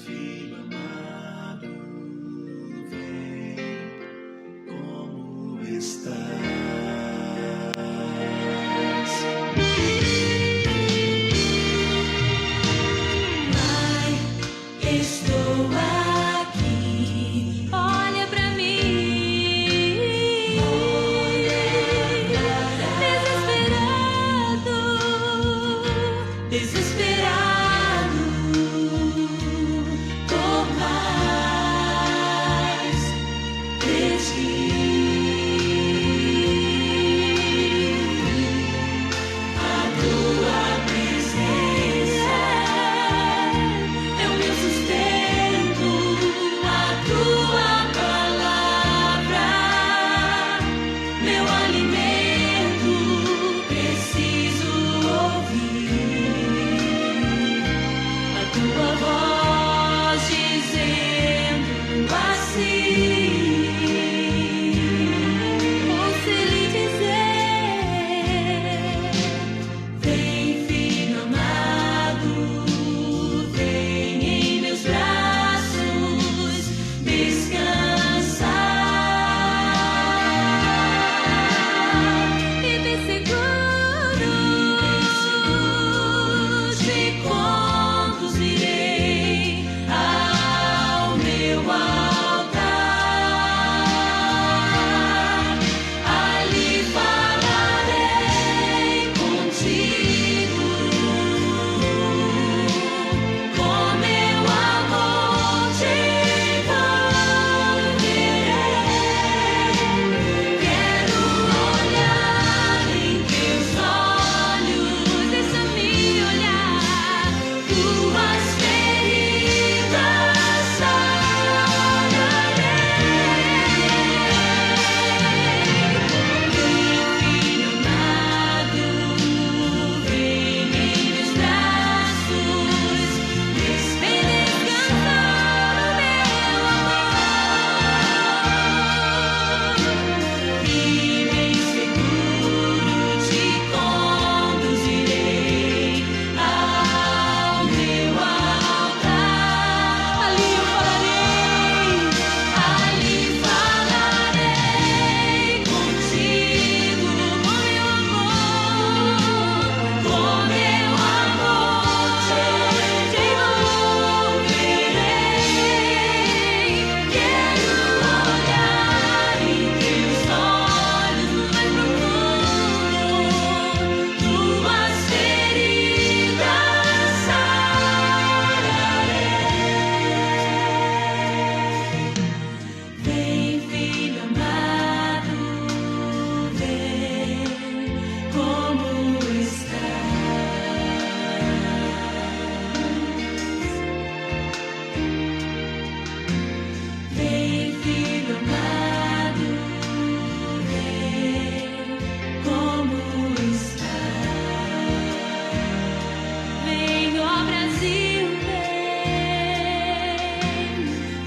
Filho amado, vem, como estás? Pai, estou aqui. Olha pra mim, desesperado, por mais de ti. A tua presença é o meu sustento, a tua palavra, meu alimento. Preciso ouvir a tua voz dizendo assim. Ouça ele dizer: vem, filho amado, vem em meus braços descansar. Vive seguro, te conduzirei ao meu altar. Ali falarei contigo, com meu amor te envolverei. Quero olhar em teus olhos, deixa-me olhar, tuas feridas sararei. Filho amado, vem em meus braços, descansar no meu amor. E bem seguro te conduzirei ao meu altar. Ali falarei contigo, com meu amor te envolverei. Quero olhar em teus olhos no mais profundo, tuas feridas sararei. Vem, filho amado, vem, como estás? Vem, filho amado, vem, como estás? Vem, ó Brasil,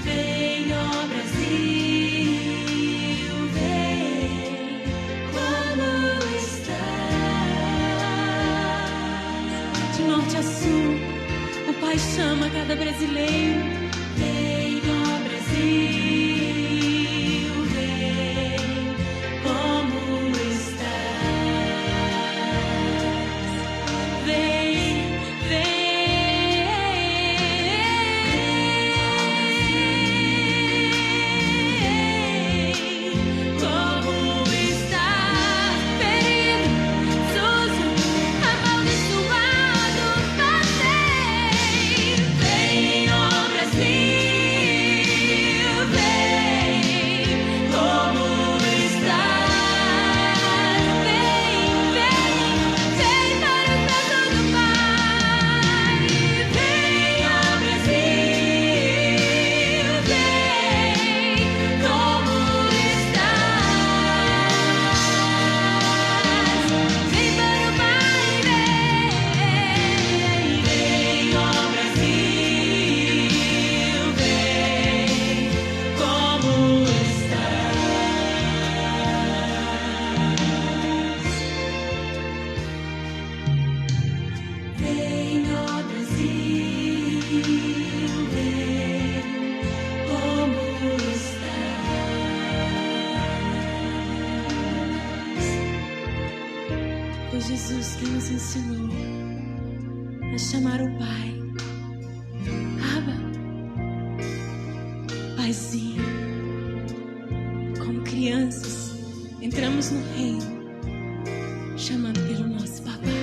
vem, ó Brasil, vem, como estás? De norte a sul, o Pai chama cada brasileiro. Vem, ó Brasil, vem, como estás? Vem, como estás? Ferido, sujo, amaldiçoado, passei. Vem, ó Brasil, Foi Jesus quem nos ensinou a chamar o Pai. Abba, Paizinho. Como crianças, entramos no reino, chamando pelo nosso papai.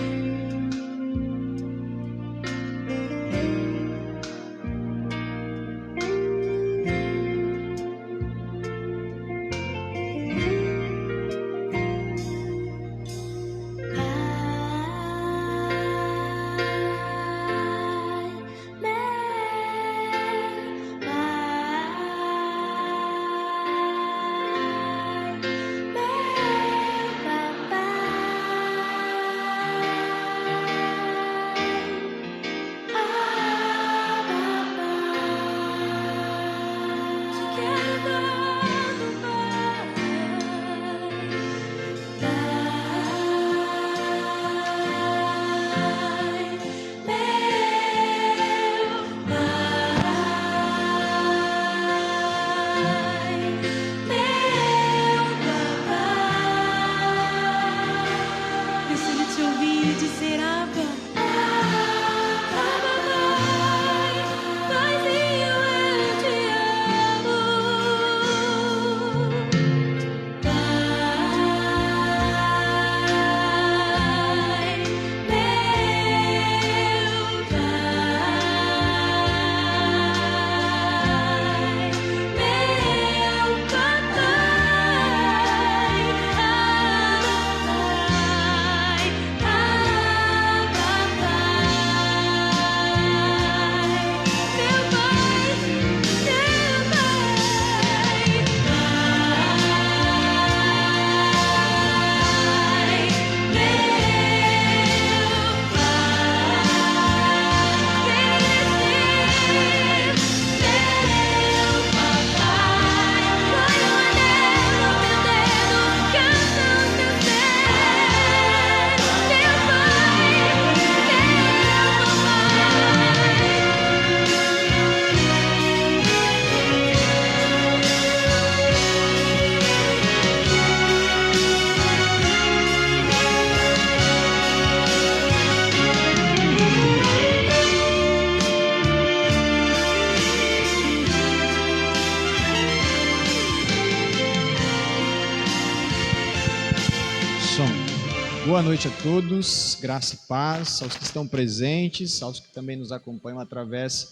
Boa noite a todos, graça e paz, aos que estão presentes, aos que também nos acompanham através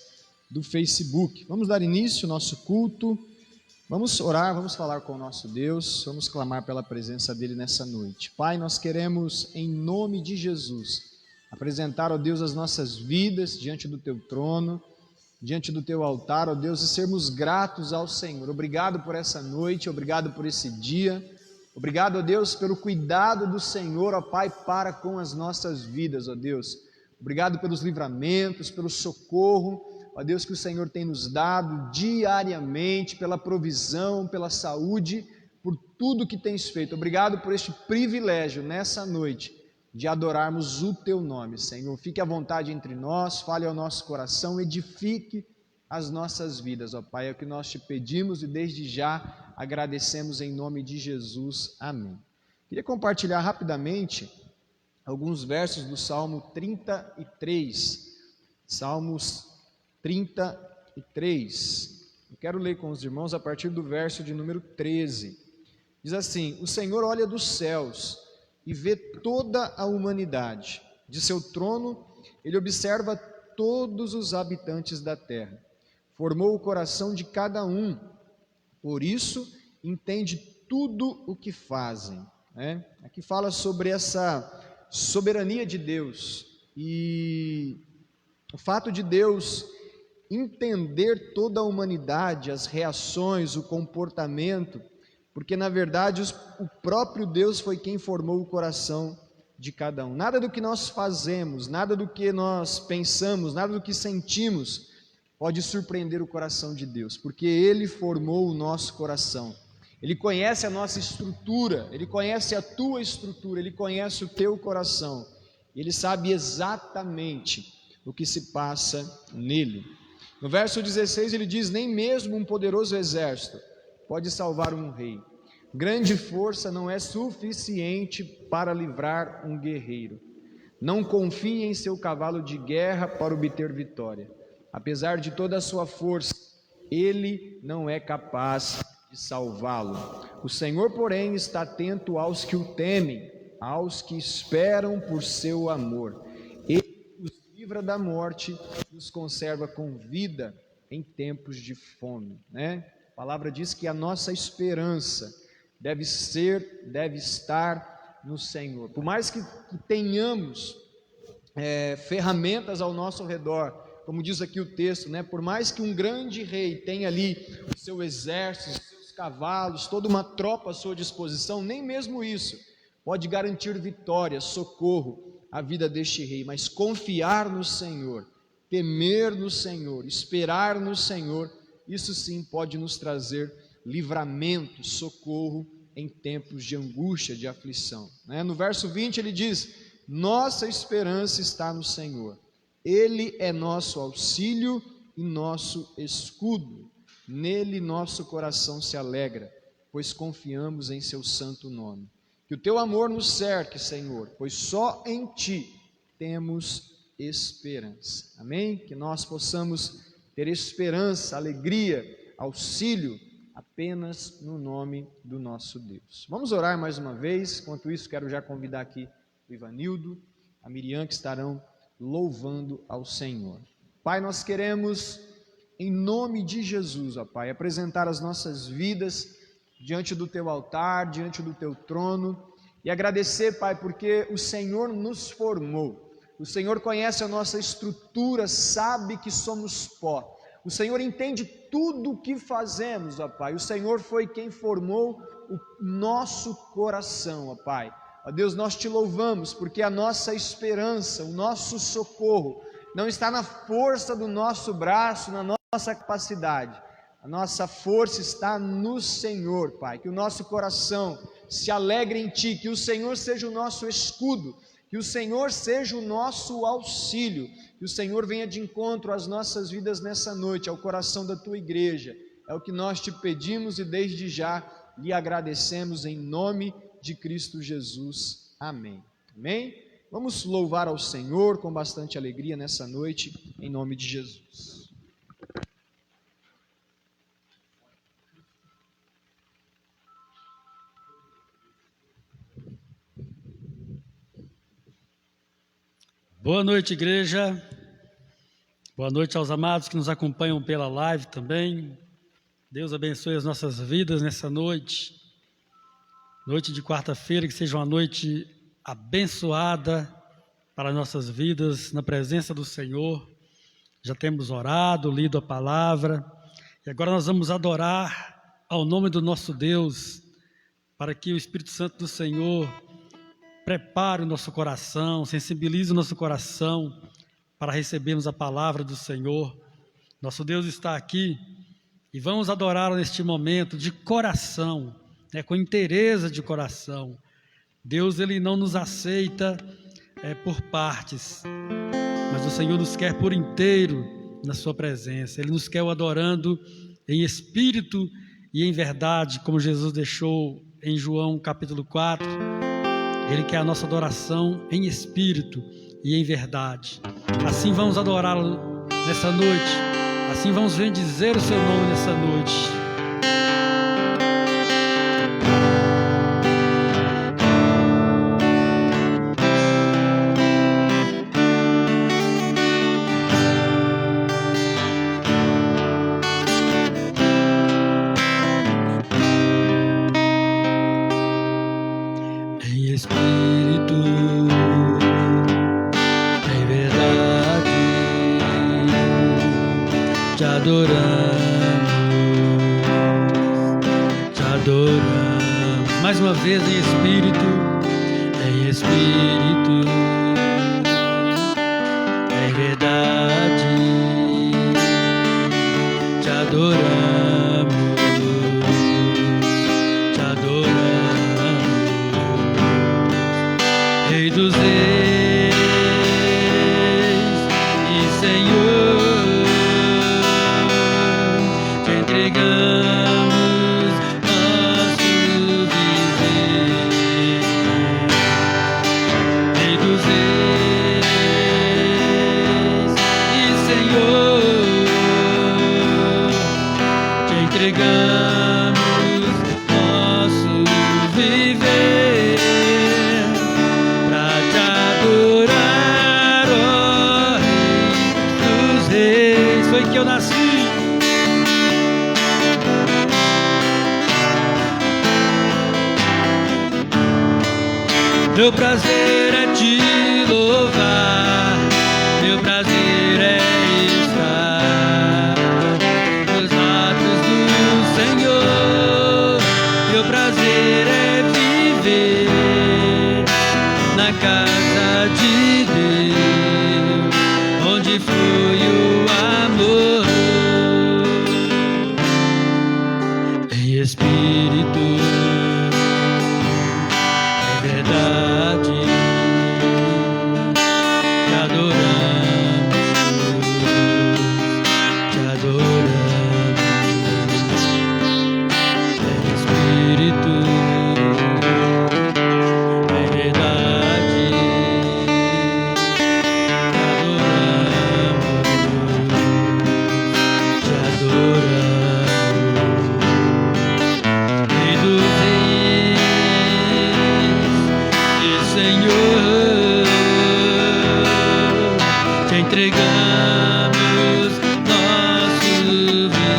do Facebook. Vamos dar início ao nosso culto, vamos orar, vamos falar com o nosso Deus, vamos clamar pela presença dEle nessa noite. Pai, nós queremos, em nome de Jesus, apresentar, ó Deus, as nossas vidas diante do Teu trono, diante do Teu altar, ó Deus, e sermos gratos ao Senhor. Obrigado por essa noite, obrigado por esse dia. Obrigado, ó Deus, pelo cuidado do Senhor, ó Pai, para com as nossas vidas, ó Deus. Obrigado pelos livramentos, pelo socorro, ó Deus, que o Senhor tem nos dado diariamente, pela provisão, pela saúde, por tudo que tens feito. Obrigado por este privilégio nessa noite de adorarmos o Teu nome, Senhor. Fique à vontade entre nós, fale ao nosso coração, edifique as nossas vidas, ó Pai. É o que nós te pedimos e desde já agradecemos em nome de Jesus. Amém. Queria compartilhar rapidamente alguns versos do Salmo 33. Salmos 33. Eu quero ler com os irmãos a partir do verso de número 13. Diz assim: O Senhor olha dos céus e vê toda a humanidade. De seu trono, Ele observa todos os habitantes da terra. Formou o coração de cada um. Por isso, entende tudo o que fazem. Aqui fala sobre essa soberania de Deus e o fato de Deus entender toda a humanidade, as reações, o comportamento, porque na verdade o próprio Deus foi quem formou o coração de cada um. Nada do que nós fazemos, nada do que nós pensamos, nada do que sentimos pode surpreender o coração de Deus, porque Ele formou o nosso coração. Ele conhece a nossa estrutura, Ele conhece a tua estrutura, Ele conhece o teu coração. Ele sabe exatamente o que se passa nele. No verso 16 ele diz: nem mesmo um poderoso exército pode salvar um rei. Grande força não é suficiente para livrar um guerreiro. Não confie em seu cavalo de guerra para obter vitória. Apesar de toda a sua força, ele não é capaz de salvá-lo. O Senhor, porém, está atento aos que o temem, aos que esperam por seu amor. Ele os livra da morte e os conserva com vida em tempos de fome, né? A palavra diz que a nossa esperança deve estar no Senhor. Por mais que tenhamos ferramentas ao nosso redor, como diz aqui o texto, né? Por mais que um grande rei tenha ali o seu exército, os seus cavalos, toda uma tropa à sua disposição, nem mesmo isso pode garantir vitória, socorro à vida deste rei. Mas confiar no Senhor, temer no Senhor, esperar no Senhor, isso sim pode nos trazer livramento, socorro em tempos de angústia, de aflição, né? No verso 20 ele diz: nossa esperança está no Senhor, Ele é nosso auxílio e nosso escudo, nele nosso coração se alegra, pois confiamos em seu santo nome. Que o teu amor nos cerque, Senhor, pois só em Ti temos esperança. Amém? Que nós possamos ter esperança, alegria, auxílio, apenas no nome do nosso Deus. Vamos orar mais uma vez. Enquanto isso, quero já convidar aqui o Ivanildo, a Miriam, que estarão louvando ao Senhor. Pai, nós queremos, em nome de Jesus, ó Pai, apresentar as nossas vidas diante do Teu altar, diante do Teu trono, e agradecer, Pai, porque o Senhor nos formou, o Senhor conhece a nossa estrutura, sabe que somos pó, o Senhor entende tudo o que fazemos, ó Pai, o Senhor foi quem formou o nosso coração, ó Pai. Ó Deus, nós Te louvamos, porque a nossa esperança, o nosso socorro, não está na força do nosso braço, na nossa capacidade, a nossa força está no Senhor, Pai. Que o nosso coração se alegre em Ti, que o Senhor seja o nosso escudo, que o Senhor seja o nosso auxílio, que o Senhor venha de encontro às nossas vidas nessa noite, ao coração da Tua igreja. É o que nós Te pedimos e desde já lhe agradecemos em nome de Cristo Jesus. Amém. Amém? Vamos louvar ao Senhor com bastante alegria nessa noite, em nome de Jesus. Boa noite, igreja. Boa noite aos amados que nos acompanham pela live também. Deus abençoe as nossas vidas nessa noite. Noite de quarta-feira, que seja uma noite abençoada para nossas vidas, na presença do Senhor. Já temos orado, lido a palavra, e agora nós vamos adorar ao nome do nosso Deus, para que o Espírito Santo do Senhor prepare o nosso coração, sensibilize o nosso coração para recebermos a palavra do Senhor. Nosso Deus está aqui e vamos adorá-lo neste momento de coração, com inteireza de coração. Deus, Ele não nos aceita por partes, mas o Senhor nos quer por inteiro na sua presença. Ele nos quer o adorando em espírito e em verdade, como Jesus deixou em João capítulo 4. Ele quer a nossa adoração em espírito e em verdade. Assim vamos adorá-lo nessa noite, assim vamos bendizer o seu nome nessa noite. Mais uma vez em espírito, em verdade, te adoramos, Rei dos Reis e Senhor, te entregamos nosso que eu nasci. Meu prazer é te louvar, meu prazer é estar nos atos do Senhor. Meu prazer é viver na casa de Deus, onde flui o amor em espírito. É verdade, te adoramos, te adoramos. É espírito, é verdade, te adoramos, te adoramos. Rei dos reis e Senhor, te entregamos nosso vida.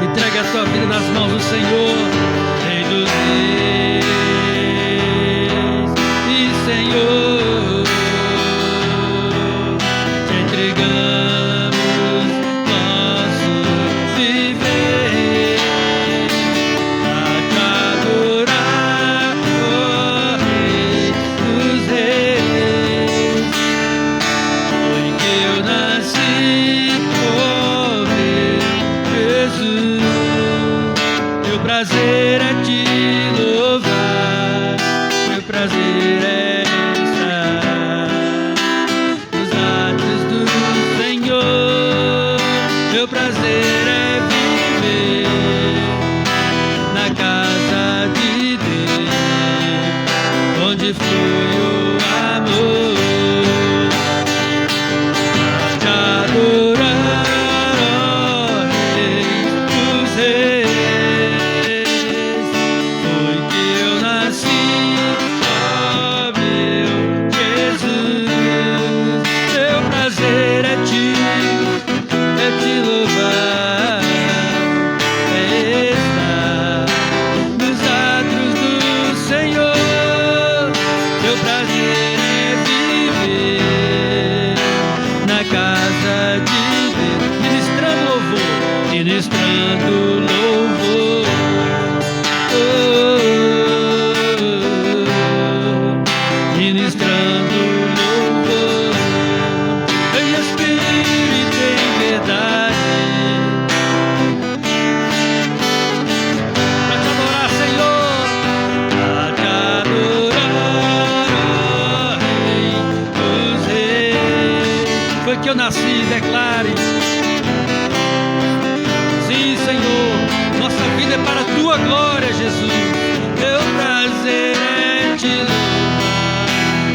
Entrega a tua vida nas mãos do Senhor. Rei dos reis e Senhor, te entregamos nosso viver a te adorar, ó Rei dos reis. Foi que eu nasci, ó meu Jesus. Meu prazer é te louvar, meu prazer é estar nos atos do Senhor. Meu prazer é viver na casa de Deus, onde flui o amor. A te adorar, ó Rei dos reis. Foi que eu nasci, ó meu Jesus. Meu prazer é te louvar, é estar nos atos do Senhor. Meu prazer é viver na casa de Deus, ministrando louvor, ministrando louvor. Ministrando louvor em espírito e em verdade, pra te adorar, Senhor, pra te adorar, ó Rei dos reis. Foi que eu nasci, declare. Sim, Senhor, nossa vida é para a tua glória, Jesus. Meu prazer é te louvar,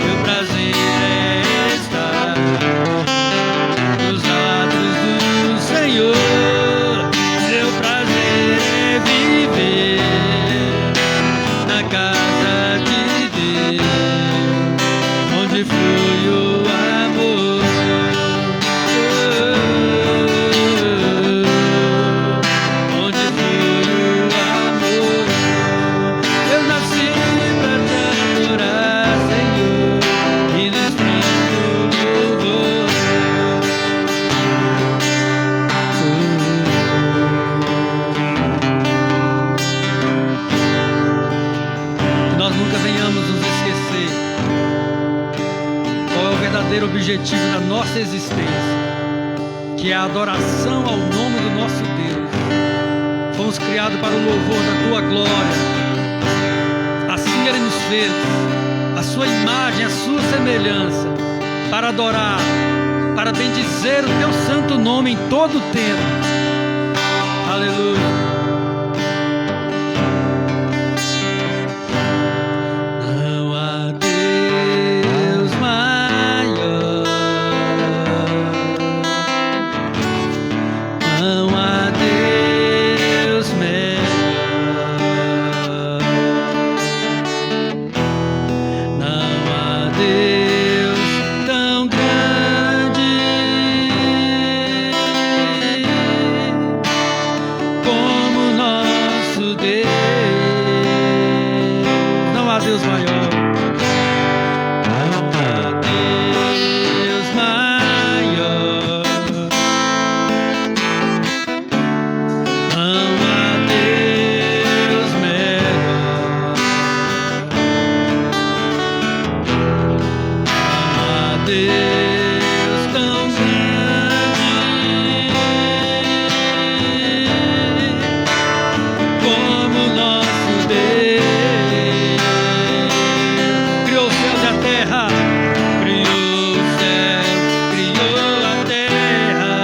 meu prazer é estar nos atos do Senhor. Meu prazer é viver na casa de Deus, onde flui o amor. Onde flui o amor. Eu nasci pra te adorar, Senhor, ministrando louvor. Que nós nunca venhamos nos esquecer qual é o verdadeiro objetivo da nossa existência, que é a adoração ao nome do nosso Deus. Fomos criados para o louvor da tua glória. Assim Ele nos fez, a sua imagem, a sua semelhança, para adorar, para bendizer o teu santo nome em todo o tempo. Aleluia. Não há Deus maior, não há Deus melhor, não há Deus tão grande. terra, criou o céu, criou a terra,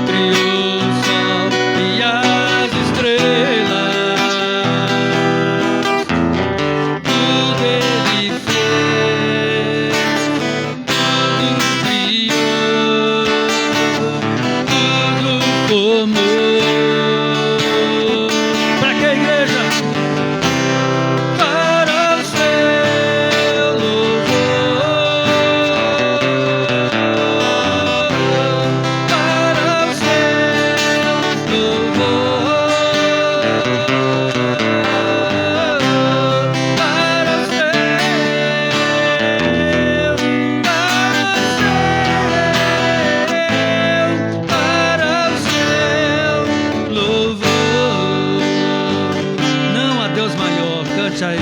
criou o sol e as estrelas, tudo Ele fez, tudo criou, tudo formou. Para que a igreja? Para o seu louvor, para o seu louvor, para o seu, louvor. Não há Deus maior, cante aí.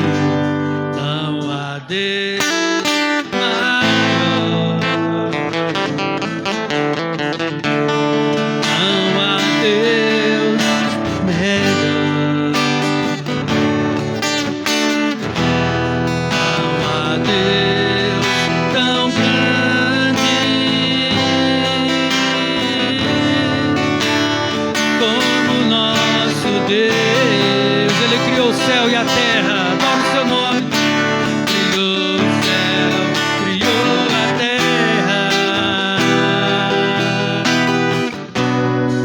Não há Deus maior, não há Deus melhor, não há Deus tão grande como nosso Deus. Ele criou o céu e a terra, adora o seu nome. Criou o céu, criou a terra,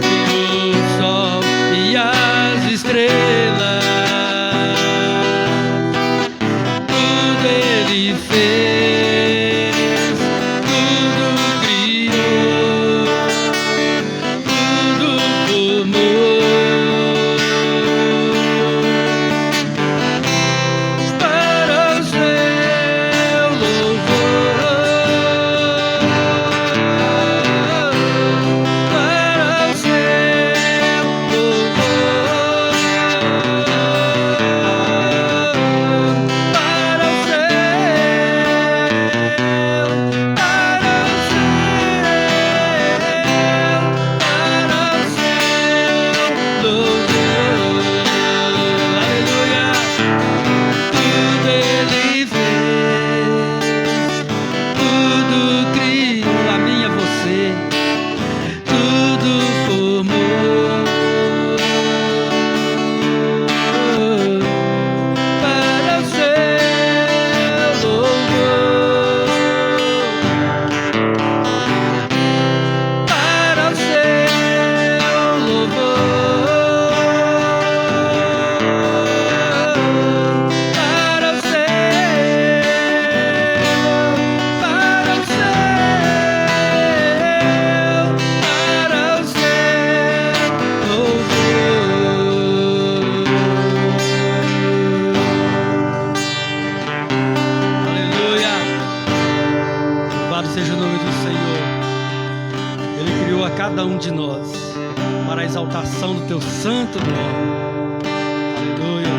criou o sol e as estrelas, tudo Ele fez, tudo criou, tudo formou. Para o seu louvor, para o seu louvor, para o seu louvor. Aleluia. Tudo Ele fez, tudo criou, a mim e a você, tudo formou. Para o seu louvor, para o seu louvor, para o seu, para o seu, louvor. Aleluia. Louvado seja o nome do Senhor. Ele criou a cada um de nós para a exaltação do teu santo nome. Aleluia.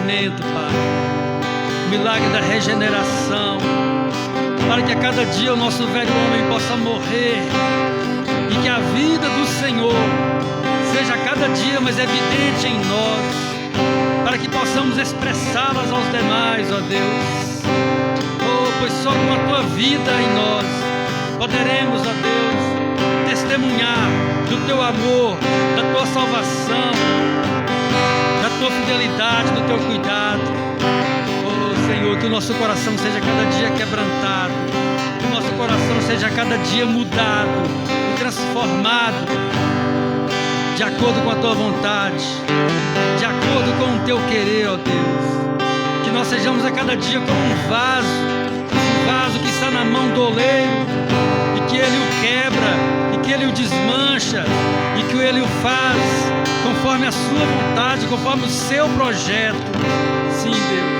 avivamento, Pai. O milagre da regeneração. Para que a cada dia o nosso velho homem possa morrer e que a vida do Senhor seja a cada dia mais evidente em nós, para que possamos expressá-las aos demais, ó Deus. Oh, pois só com a Tua vida em nós poderemos, ó Deus, testemunhar do Teu amor, da Tua salvação, da Tua fidelidade, do Teu cuidado. Senhor, que o nosso coração seja cada dia quebrantado, que o nosso coração seja cada dia mudado e transformado de acordo com a Tua vontade, de acordo com o Teu querer, ó Deus. Que nós sejamos a cada dia como um vaso que está na mão do oleiro e que Ele o quebra, e que Ele o desmancha, e que Ele o faz conforme a Sua vontade, conforme o Seu projeto. Sim, Deus.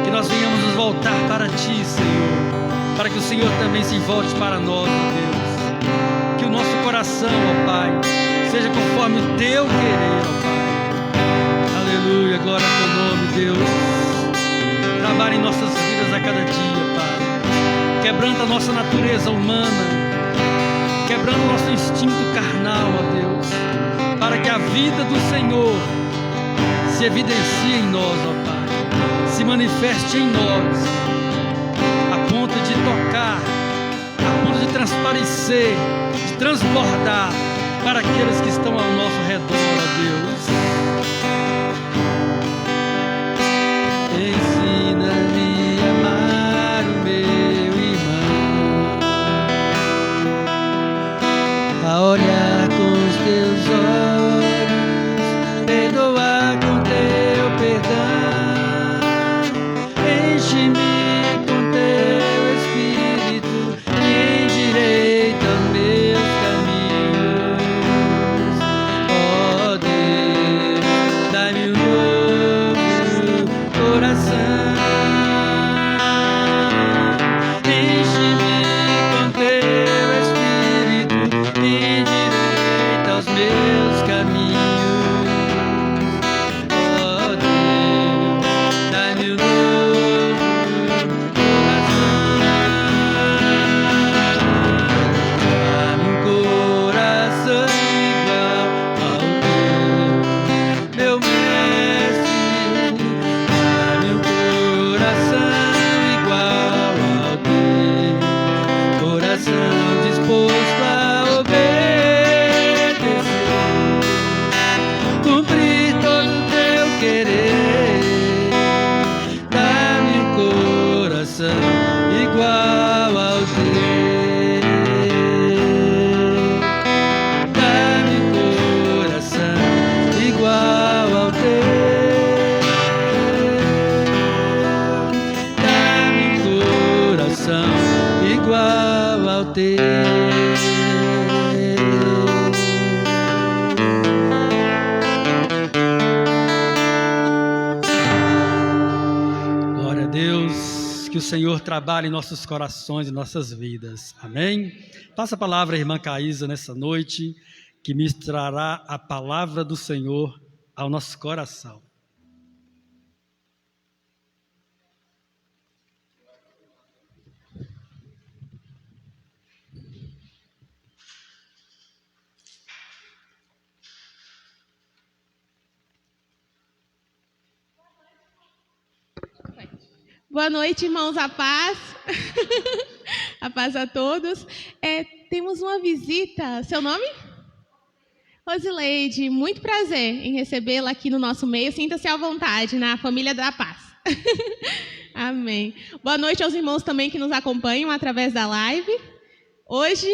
Que nós venhamos nos voltar para Ti, Senhor, para que o Senhor também se volte para nós, ó Deus. Que o nosso coração, ó Pai, seja conforme o Teu querer, ó Pai. Aleluia, glória ao Teu nome, Deus. Trabalhe em nossas vidas a cada dia, Pai. Quebranta a nossa natureza humana, quebrando o nosso instinto carnal, ó Deus, para que a vida do Senhor se evidencie em nós, ó Pai. Se manifeste em nós, a ponto de tocar, a ponto de transparecer, de transbordar para aqueles que estão ao nosso redor, ó Deus. Ensina-me a amar o meu irmão, a olhar com os Teus olhos, perdoar com Teu perdão. Enche-me com Teu Espírito e endireita os meus caminhos. Ó Deus, dai-me um novo coração. Enche-me com Teu Espírito e endireita os meus caminhos. Ó Deus, dai-me um novo disposto a obedecer, cumprir todo o Teu querer. Dá-me um coração igual ao Teu. Dá-me um coração igual ao Teu. Dá-me um coração igual ao Teu. Glória a Deus, que o Senhor trabalhe em nossos corações e nossas vidas. Amém? Passa a palavra à irmã Caísa nessa noite, que ministrará a palavra do Senhor ao nosso coração. Boa noite, irmãos, a paz. A paz a todos. Temos uma visita. Seu nome? Rosileide. Muito prazer em recebê-la aqui no nosso meio. Sinta-se à vontade na família da paz. Amém. Boa noite aos irmãos também que nos acompanham através da live. Hoje,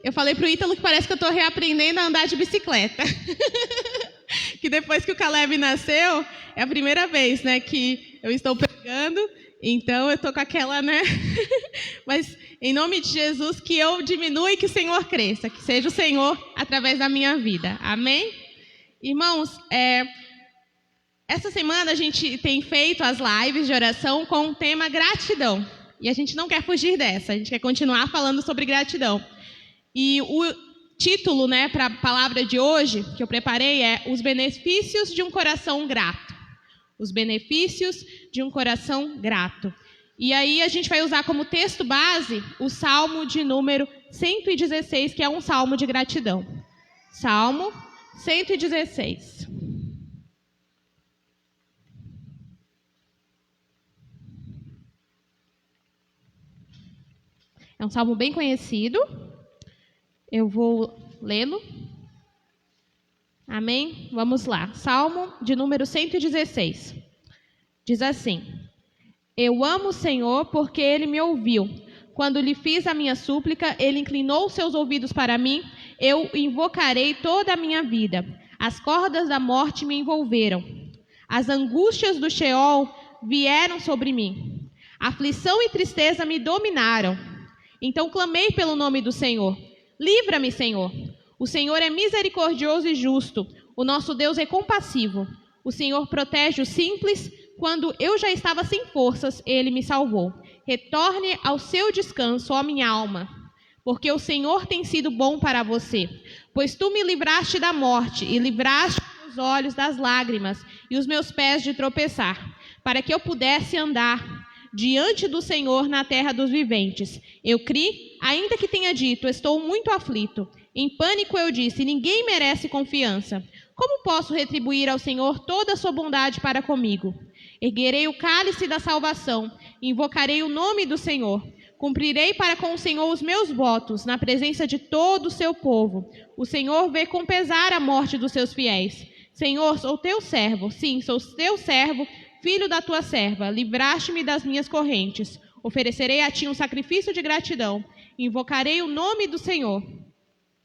eu falei para o Ítalo que parece que eu estou reaprendendo a andar de bicicleta. Que depois que o Caleb nasceu, é a primeira vez, né, que eu estou pregando. Então, eu estou com aquela, né? Mas, em nome de Jesus, que eu diminua e que o Senhor cresça. Que seja o Senhor através da minha vida. Amém? Irmãos, essa semana a gente tem feito as lives de oração com o tema gratidão. E a gente não quer fugir dessa. A gente quer continuar falando sobre gratidão. E o título, né, para a palavra de hoje, que eu preparei, é Os Benefícios de um Coração Grato. Os benefícios de um coração grato. E aí a gente vai usar como texto base o Salmo de número 116, que é um salmo de gratidão. Salmo 116. É um salmo bem conhecido. Eu vou lê-lo. Amém? Vamos lá. Salmo de número 116. Diz assim: Eu amo o Senhor porque Ele me ouviu. Quando lhe fiz a minha súplica, Ele inclinou seus ouvidos para mim. Eu invocarei toda a minha vida. As cordas da morte me envolveram. As angústias do Sheol vieram sobre mim. Aflição e tristeza me dominaram. Então clamei pelo nome do Senhor. Livra-me, Senhor. O Senhor é misericordioso e justo. O nosso Deus é compassivo. O Senhor protege os simples. Quando eu já estava sem forças, Ele me salvou. Retorne ao seu descanso, ó minha alma, porque o Senhor tem sido bom para você. Pois tu me livraste da morte e livraste os olhos das lágrimas e os meus pés de tropeçar, para que eu pudesse andar diante do Senhor na terra dos viventes. Eu criei, ainda que tenha dito, estou muito aflito. Em pânico eu disse, ninguém merece confiança. Como posso retribuir ao Senhor toda a sua bondade para comigo? Erguerei o cálice da salvação, invocarei o nome do Senhor. Cumprirei para com o Senhor os meus votos, na presença de todo o seu povo. O Senhor vê com pesar a morte dos seus fiéis. Senhor, sou teu servo, sim, sou teu servo, filho da tua serva, livraste-me das minhas correntes. Oferecerei a ti um sacrifício de gratidão, invocarei o nome do Senhor.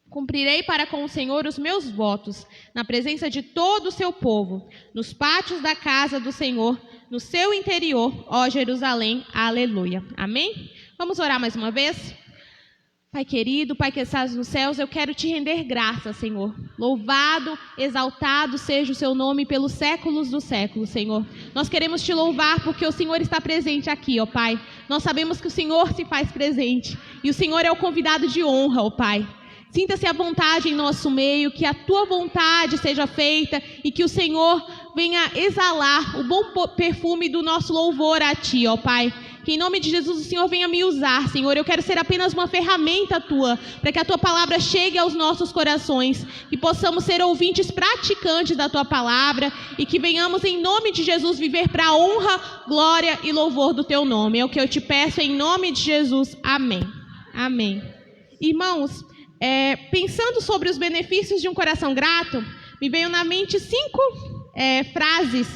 Cumprirei para com o Senhor os meus votos, na presença de todo o seu povo, nos pátios da casa do Senhor, no seu interior, ó Jerusalém, aleluia. Amém? Vamos orar mais uma vez? Pai querido, Pai que estás nos céus, eu quero te render graça, Senhor. Louvado, exaltado seja o seu nome pelos séculos dos séculos, Senhor. Nós queremos te louvar porque o Senhor está presente aqui, ó Pai. Nós sabemos que o Senhor se faz presente e o Senhor é o convidado de honra, ó Pai. Sinta-se à vontade em nosso meio, que a tua vontade seja feita e que o Senhor venha exalar o bom perfume do nosso louvor a ti, ó Pai. Que em nome de Jesus o Senhor venha me usar, Senhor. Eu quero ser apenas uma ferramenta tua, para que a tua palavra chegue aos nossos corações, que possamos ser ouvintes praticantes da tua palavra e que venhamos em nome de Jesus viver para a honra, glória e louvor do teu nome. É o que eu te peço em nome de Jesus. Amém. Amém. Irmãos, pensando sobre os benefícios de um coração grato, me veio na mente 5 frases.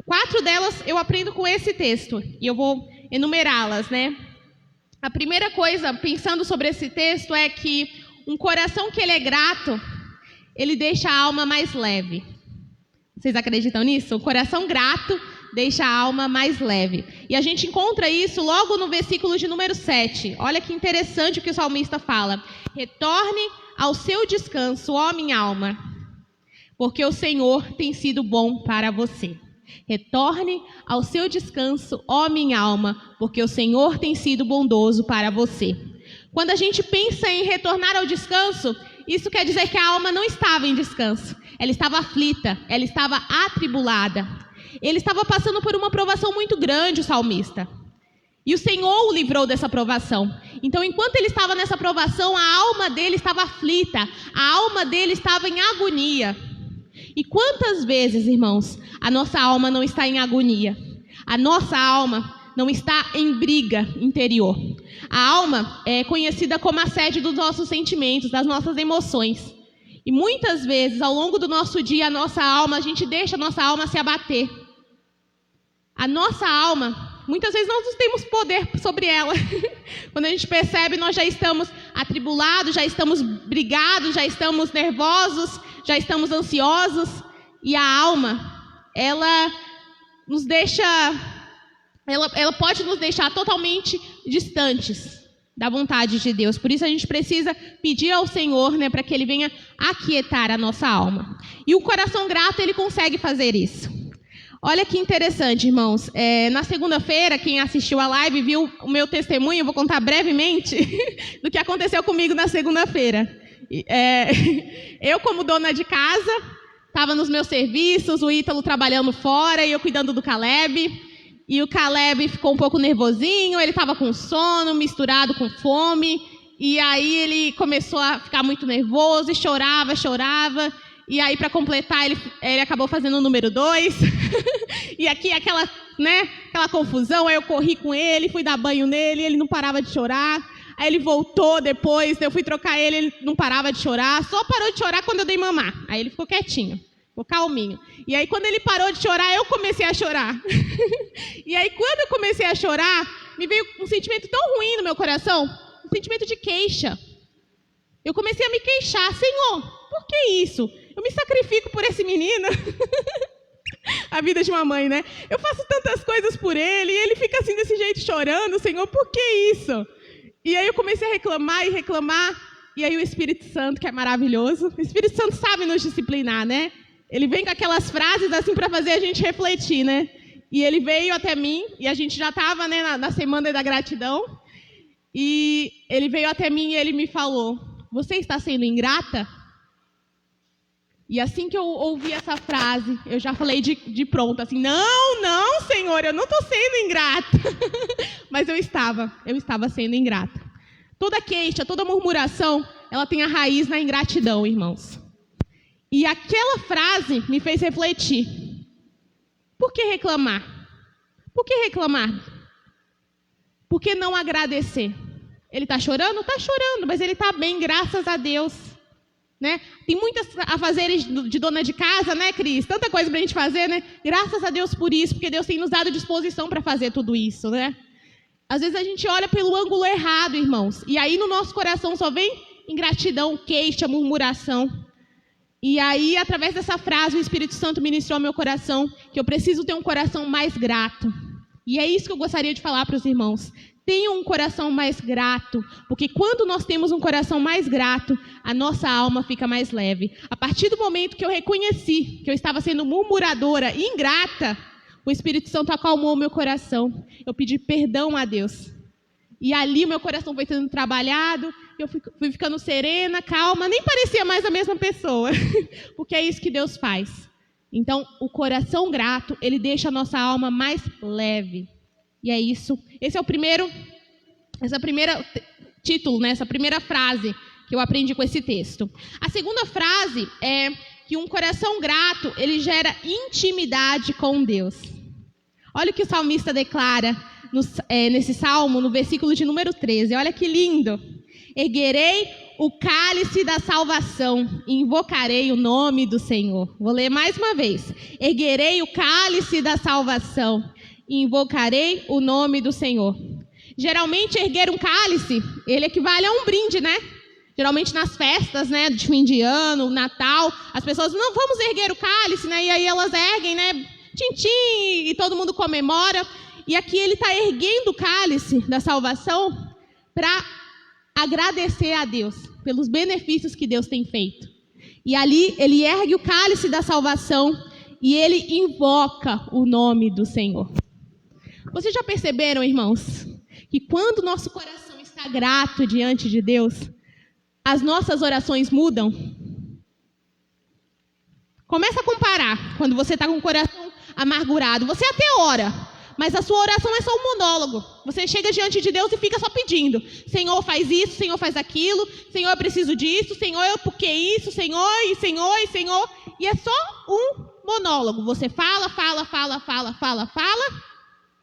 4 delas eu aprendo com esse texto e eu vou enumerá-las, né? A primeira coisa, pensando sobre esse texto, é que um coração que ele é grato, ele deixa a alma mais leve. Vocês acreditam nisso? Um coração grato deixa a alma mais leve. E a gente encontra isso logo no versículo de número 7. Olha que interessante o que o salmista fala. Retorne ao seu descanso, ó minha alma, porque o Senhor tem sido bom para você. Retorne ao seu descanso, ó minha alma, porque o Senhor tem sido bondoso para você. Quando a gente pensa em retornar ao descanso, isso quer dizer que a alma não estava em descanso. Ela estava aflita, ela estava atribulada. Ele estava passando por uma provação muito grande, o salmista. E o Senhor o livrou dessa provação. Então, enquanto ele estava nessa provação, a alma dele estava aflita, a alma dele estava em agonia. E quantas vezes, irmãos, a nossa alma não está em agonia? A nossa alma não está em briga interior. A alma é conhecida como a sede dos nossos sentimentos, das nossas emoções. E muitas vezes, ao longo do nosso dia, a gente deixa a nossa alma se abater. A nossa alma, muitas vezes nós não temos poder sobre ela. Quando a gente percebe, nós já estamos atribulados, já estamos brigados, já estamos nervosos, já estamos ansiosos. E a alma, ela pode nos deixar totalmente distantes da vontade de Deus. Por isso a gente precisa pedir ao Senhor, né, para que Ele venha aquietar a nossa alma. E o coração grato, ele consegue fazer isso. Olha que interessante, irmãos. Na segunda-feira, quem assistiu a live viu o meu testemunho. Eu vou contar brevemente do que aconteceu comigo na segunda-feira. Eu, como dona de casa, Estava nos meus serviços, o Ítalo trabalhando fora e eu cuidando do Caleb. E o Caleb ficou um pouco nervosinho, ele estava com sono, misturado com fome. E aí ele começou a ficar muito nervoso e chorava. E aí, para completar, ele acabou fazendo o número 2. E aqui aquela confusão, aí eu corri com ele, fui dar banho nele, ele não parava de chorar. Aí ele voltou depois, eu fui trocar ele não parava de chorar. Só parou de chorar quando eu dei mamar. Aí ele ficou quietinho, ficou calminho. E aí, quando ele parou de chorar, eu comecei a chorar. E aí, quando eu comecei a chorar, me veio um sentimento tão ruim no meu coração, um sentimento de queixa. Eu comecei a me queixar. Senhor, por que isso? Eu me sacrifico por esse menino. A vida de uma mãe, né? Eu faço tantas coisas por ele, e ele fica assim desse jeito chorando. Senhor, por que isso? E aí eu comecei a reclamar, e aí o Espírito Santo, que é maravilhoso, o Espírito Santo sabe nos disciplinar, né? Ele vem com aquelas frases assim para fazer a gente refletir, né? E ele veio até mim, e a gente já estava, né, na semana da gratidão, e ele veio até mim e ele me falou: você está sendo ingrata? E assim que eu ouvi essa frase, eu já falei de pronto, assim, não, Senhor, eu não estou sendo ingrata. Mas eu estava sendo ingrata. Toda queixa, toda murmuração, ela tem a raiz na ingratidão, irmãos. E aquela frase me fez refletir. Por que reclamar? Por que reclamar? Por que não agradecer? Ele está chorando? Está chorando, mas ele está bem, graças a Deus. Né? Tem muitas afazeres de dona de casa, né, Cris? Tanta coisa para a gente fazer, né? Graças a Deus por isso, porque Deus tem nos dado disposição para fazer tudo isso, né? Às vezes a gente olha pelo ângulo errado, irmãos, e aí no nosso coração só vem ingratidão, queixa, murmuração. E aí, através dessa frase, o Espírito Santo ministrou ao meu coração que eu preciso ter um coração mais grato. E é isso que eu gostaria de falar para os irmãos. Tenham um coração mais grato, porque quando nós temos um coração mais grato, a nossa alma fica mais leve. A partir do momento que eu reconheci que eu estava sendo murmuradora e ingrata, o Espírito Santo acalmou o meu coração. Eu pedi perdão a Deus. E ali o meu coração foi sendo trabalhado, eu fui ficando serena, calma, nem parecia mais a mesma pessoa, porque é isso que Deus faz. Então, o coração grato, ele deixa a nossa alma mais leve. E é isso. Esse é o primeiro título, né? Essa primeira frase que eu aprendi com esse texto. A segunda frase é que um coração grato, ele gera intimidade com Deus. Olha o que o salmista declara nesse salmo, no versículo de número 13. Olha que lindo. Erguerei o cálice da salvação e invocarei o nome do Senhor. Vou ler mais uma vez. Erguerei o cálice da salvação e invocarei o nome do Senhor. Geralmente, erguer um cálice, ele equivale a um brinde, né? Geralmente nas festas, né, de fim de ano, Natal, as pessoas, não, vamos erguer o cálice, né? E aí elas erguem, né? Tchim-tchim, e todo mundo comemora. E aqui ele está erguendo o cálice da salvação para agradecer a Deus pelos benefícios que Deus tem feito. E ali ele ergue o cálice da salvação e ele invoca o nome do Senhor. Vocês já perceberam, irmãos, que quando o nosso coração está grato diante de Deus, as nossas orações mudam? Começa a comparar. Quando você está com o coração amargurado, você até ora, mas a sua oração é só um monólogo. Você chega diante de Deus e fica só pedindo. Senhor, faz isso, Senhor, faz aquilo. Senhor, eu preciso disso. Senhor, eu por que isso? Senhor, e Senhor, e Senhor. E é só um monólogo. Você fala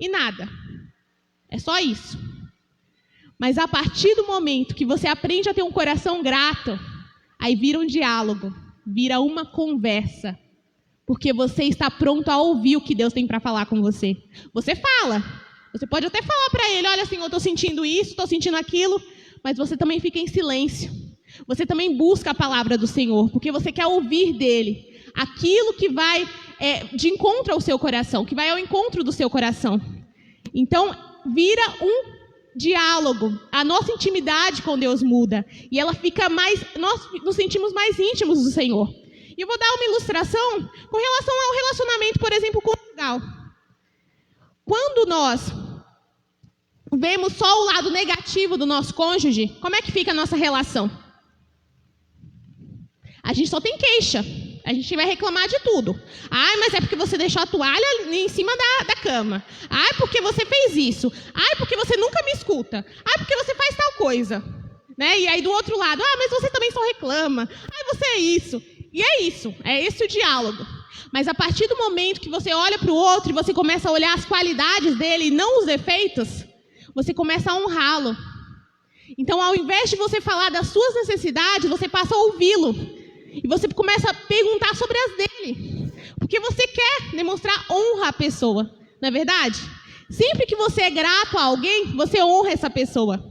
e nada. É só isso. Mas a partir do momento que você aprende a ter um coração grato, aí vira um diálogo, vira uma conversa. Porque você está pronto a ouvir o que Deus tem para falar com você. Você fala. Você pode até falar para ele, olha, Senhor, eu estou sentindo isso, estou sentindo aquilo. Mas você também fica em silêncio. Você também busca a palavra do Senhor, porque você quer ouvir dele. Aquilo que vai de encontro ao seu coração, que vai ao encontro do seu coração. Então, vira um diálogo. A nossa intimidade com Deus muda. E ela fica mais, nós nos sentimos mais íntimos do Senhor. E eu vou dar uma ilustração com relação ao relacionamento, por exemplo, conjugal. Quando nós vemos só o lado negativo do nosso cônjuge, como é que fica a nossa relação? A gente só tem queixa. A gente vai reclamar de tudo. Ai, mas é porque você deixou a toalha em cima da cama. Ai, porque você fez isso. Ai, porque você nunca me escuta. Ai, porque você faz tal coisa. Né? E aí do outro lado, mas você também só reclama. Ai, você é isso. E é isso. É esse o diálogo. Mas a partir do momento que você olha para o outro e você começa a olhar as qualidades dele e não os defeitos, você começa a honrá-lo. Então, ao invés de você falar das suas necessidades, você passa a ouvi-lo. E você começa a perguntar sobre as dele. Porque você quer demonstrar honra à pessoa. Não é verdade? Sempre que você é grato a alguém, você honra essa pessoa.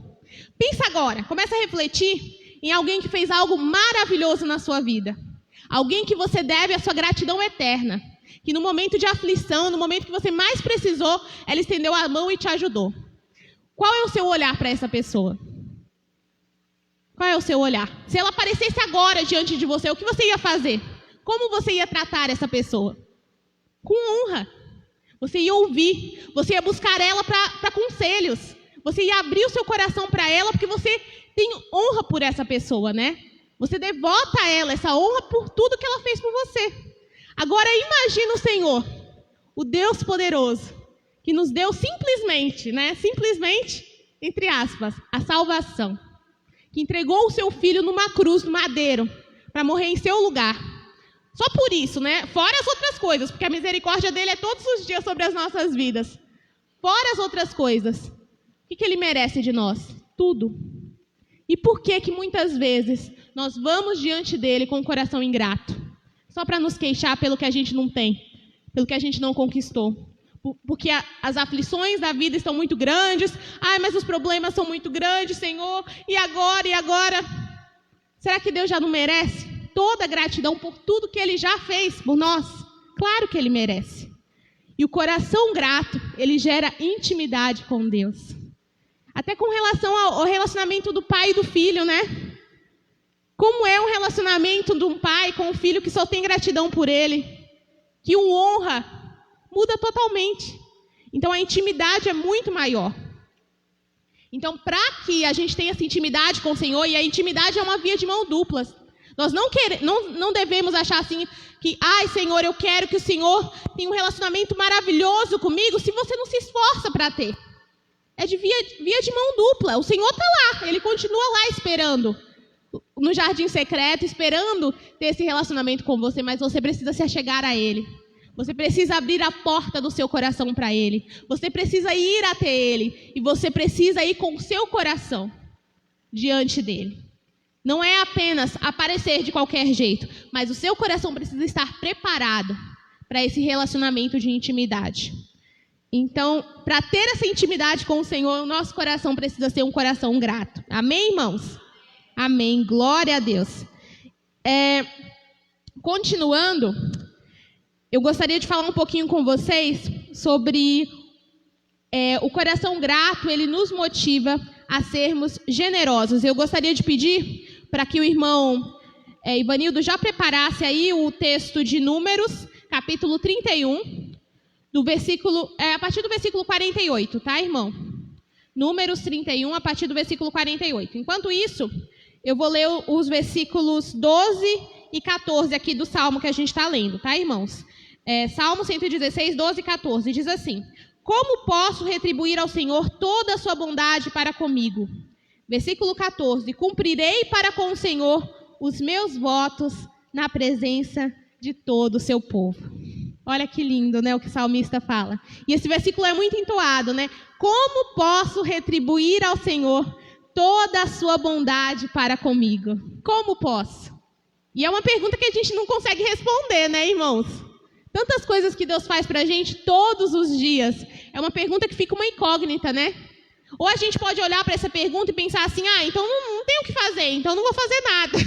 Pensa agora, começa a refletir em alguém que fez algo maravilhoso na sua vida. Alguém que você deve a sua gratidão eterna. Que no momento de aflição, no momento que você mais precisou, ela estendeu a mão e te ajudou. Qual é o seu olhar para essa pessoa? Qual é o seu olhar? Se ela aparecesse agora diante de você, o que você ia fazer? Como você ia tratar essa pessoa? Com honra. Você ia ouvir. Você ia buscar ela para conselhos. Você ia abrir o seu coração para ela, porque você tem honra por essa pessoa, né? Você devota a ela essa honra por tudo que ela fez por você. Agora imagina o Senhor, o Deus poderoso, que nos deu simplesmente, né? Simplesmente, entre aspas, a salvação. Que entregou o seu filho numa cruz, no madeiro, para morrer em seu lugar. Só por isso, né? Fora as outras coisas, porque a misericórdia dele é todos os dias sobre as nossas vidas. Fora as outras coisas. O que ele merece de nós? Tudo. E por que muitas vezes nós vamos diante dele com o coração ingrato? Só para nos queixar pelo que a gente não tem, pelo que a gente não conquistou. Porque as aflições da vida estão muito grandes. Ai, mas os problemas são muito grandes, Senhor. E agora? Será que Deus já não merece toda a gratidão por tudo que Ele já fez por nós? Claro que Ele merece. E o coração grato, ele gera intimidade com Deus. Até com relação ao relacionamento do pai e do filho, né? Como é um relacionamento de um pai com um filho que só tem gratidão por ele, que o honra, muda totalmente. Então, a intimidade é muito maior. Então, para que a gente tenha essa intimidade com o Senhor, e a intimidade é uma via de mão dupla. Nós não devemos achar assim, que, Senhor, eu quero que o Senhor tenha um relacionamento maravilhoso comigo, se você não se esforça para ter. É de via de mão dupla. O Senhor está lá, Ele continua lá esperando, no jardim secreto, esperando ter esse relacionamento com você, mas você precisa se achegar a Ele. Você precisa abrir a porta do seu coração para Ele. Você precisa ir até Ele. E você precisa ir com o seu coração diante dEle. Não é apenas aparecer de qualquer jeito, mas o seu coração precisa estar preparado para esse relacionamento de intimidade. Então, para ter essa intimidade com o Senhor, o nosso coração precisa ser um coração grato. Amém, irmãos? Amém. Glória a Deus. Continuando, eu gostaria de falar um pouquinho com vocês sobre o coração grato. Ele nos motiva a sermos generosos. Eu gostaria de pedir para que o irmão Ivanildo já preparasse aí o texto de Números, capítulo 31, a partir do versículo 48, tá, irmão? Números 31, a partir do versículo 48. Enquanto isso, eu vou ler os versículos 12 e 14 aqui do Salmo que a gente está lendo, tá, irmãos? Salmo 116, 12 e 14, diz assim: Como posso retribuir ao Senhor toda a sua bondade para comigo? Versículo 14: Cumprirei para com o Senhor os meus votos na presença de todo o seu povo. Olha que lindo, né, o que o salmista fala. E esse versículo é muito entoado, né? Como posso retribuir ao Senhor toda a sua bondade para comigo? Como posso? E é uma pergunta que a gente não consegue responder, né, irmãos? Tantas coisas que Deus faz para a gente todos os dias. É uma pergunta que fica uma incógnita, né? Ou a gente pode olhar para essa pergunta e pensar assim, então não tenho o que fazer, então não vou fazer nada.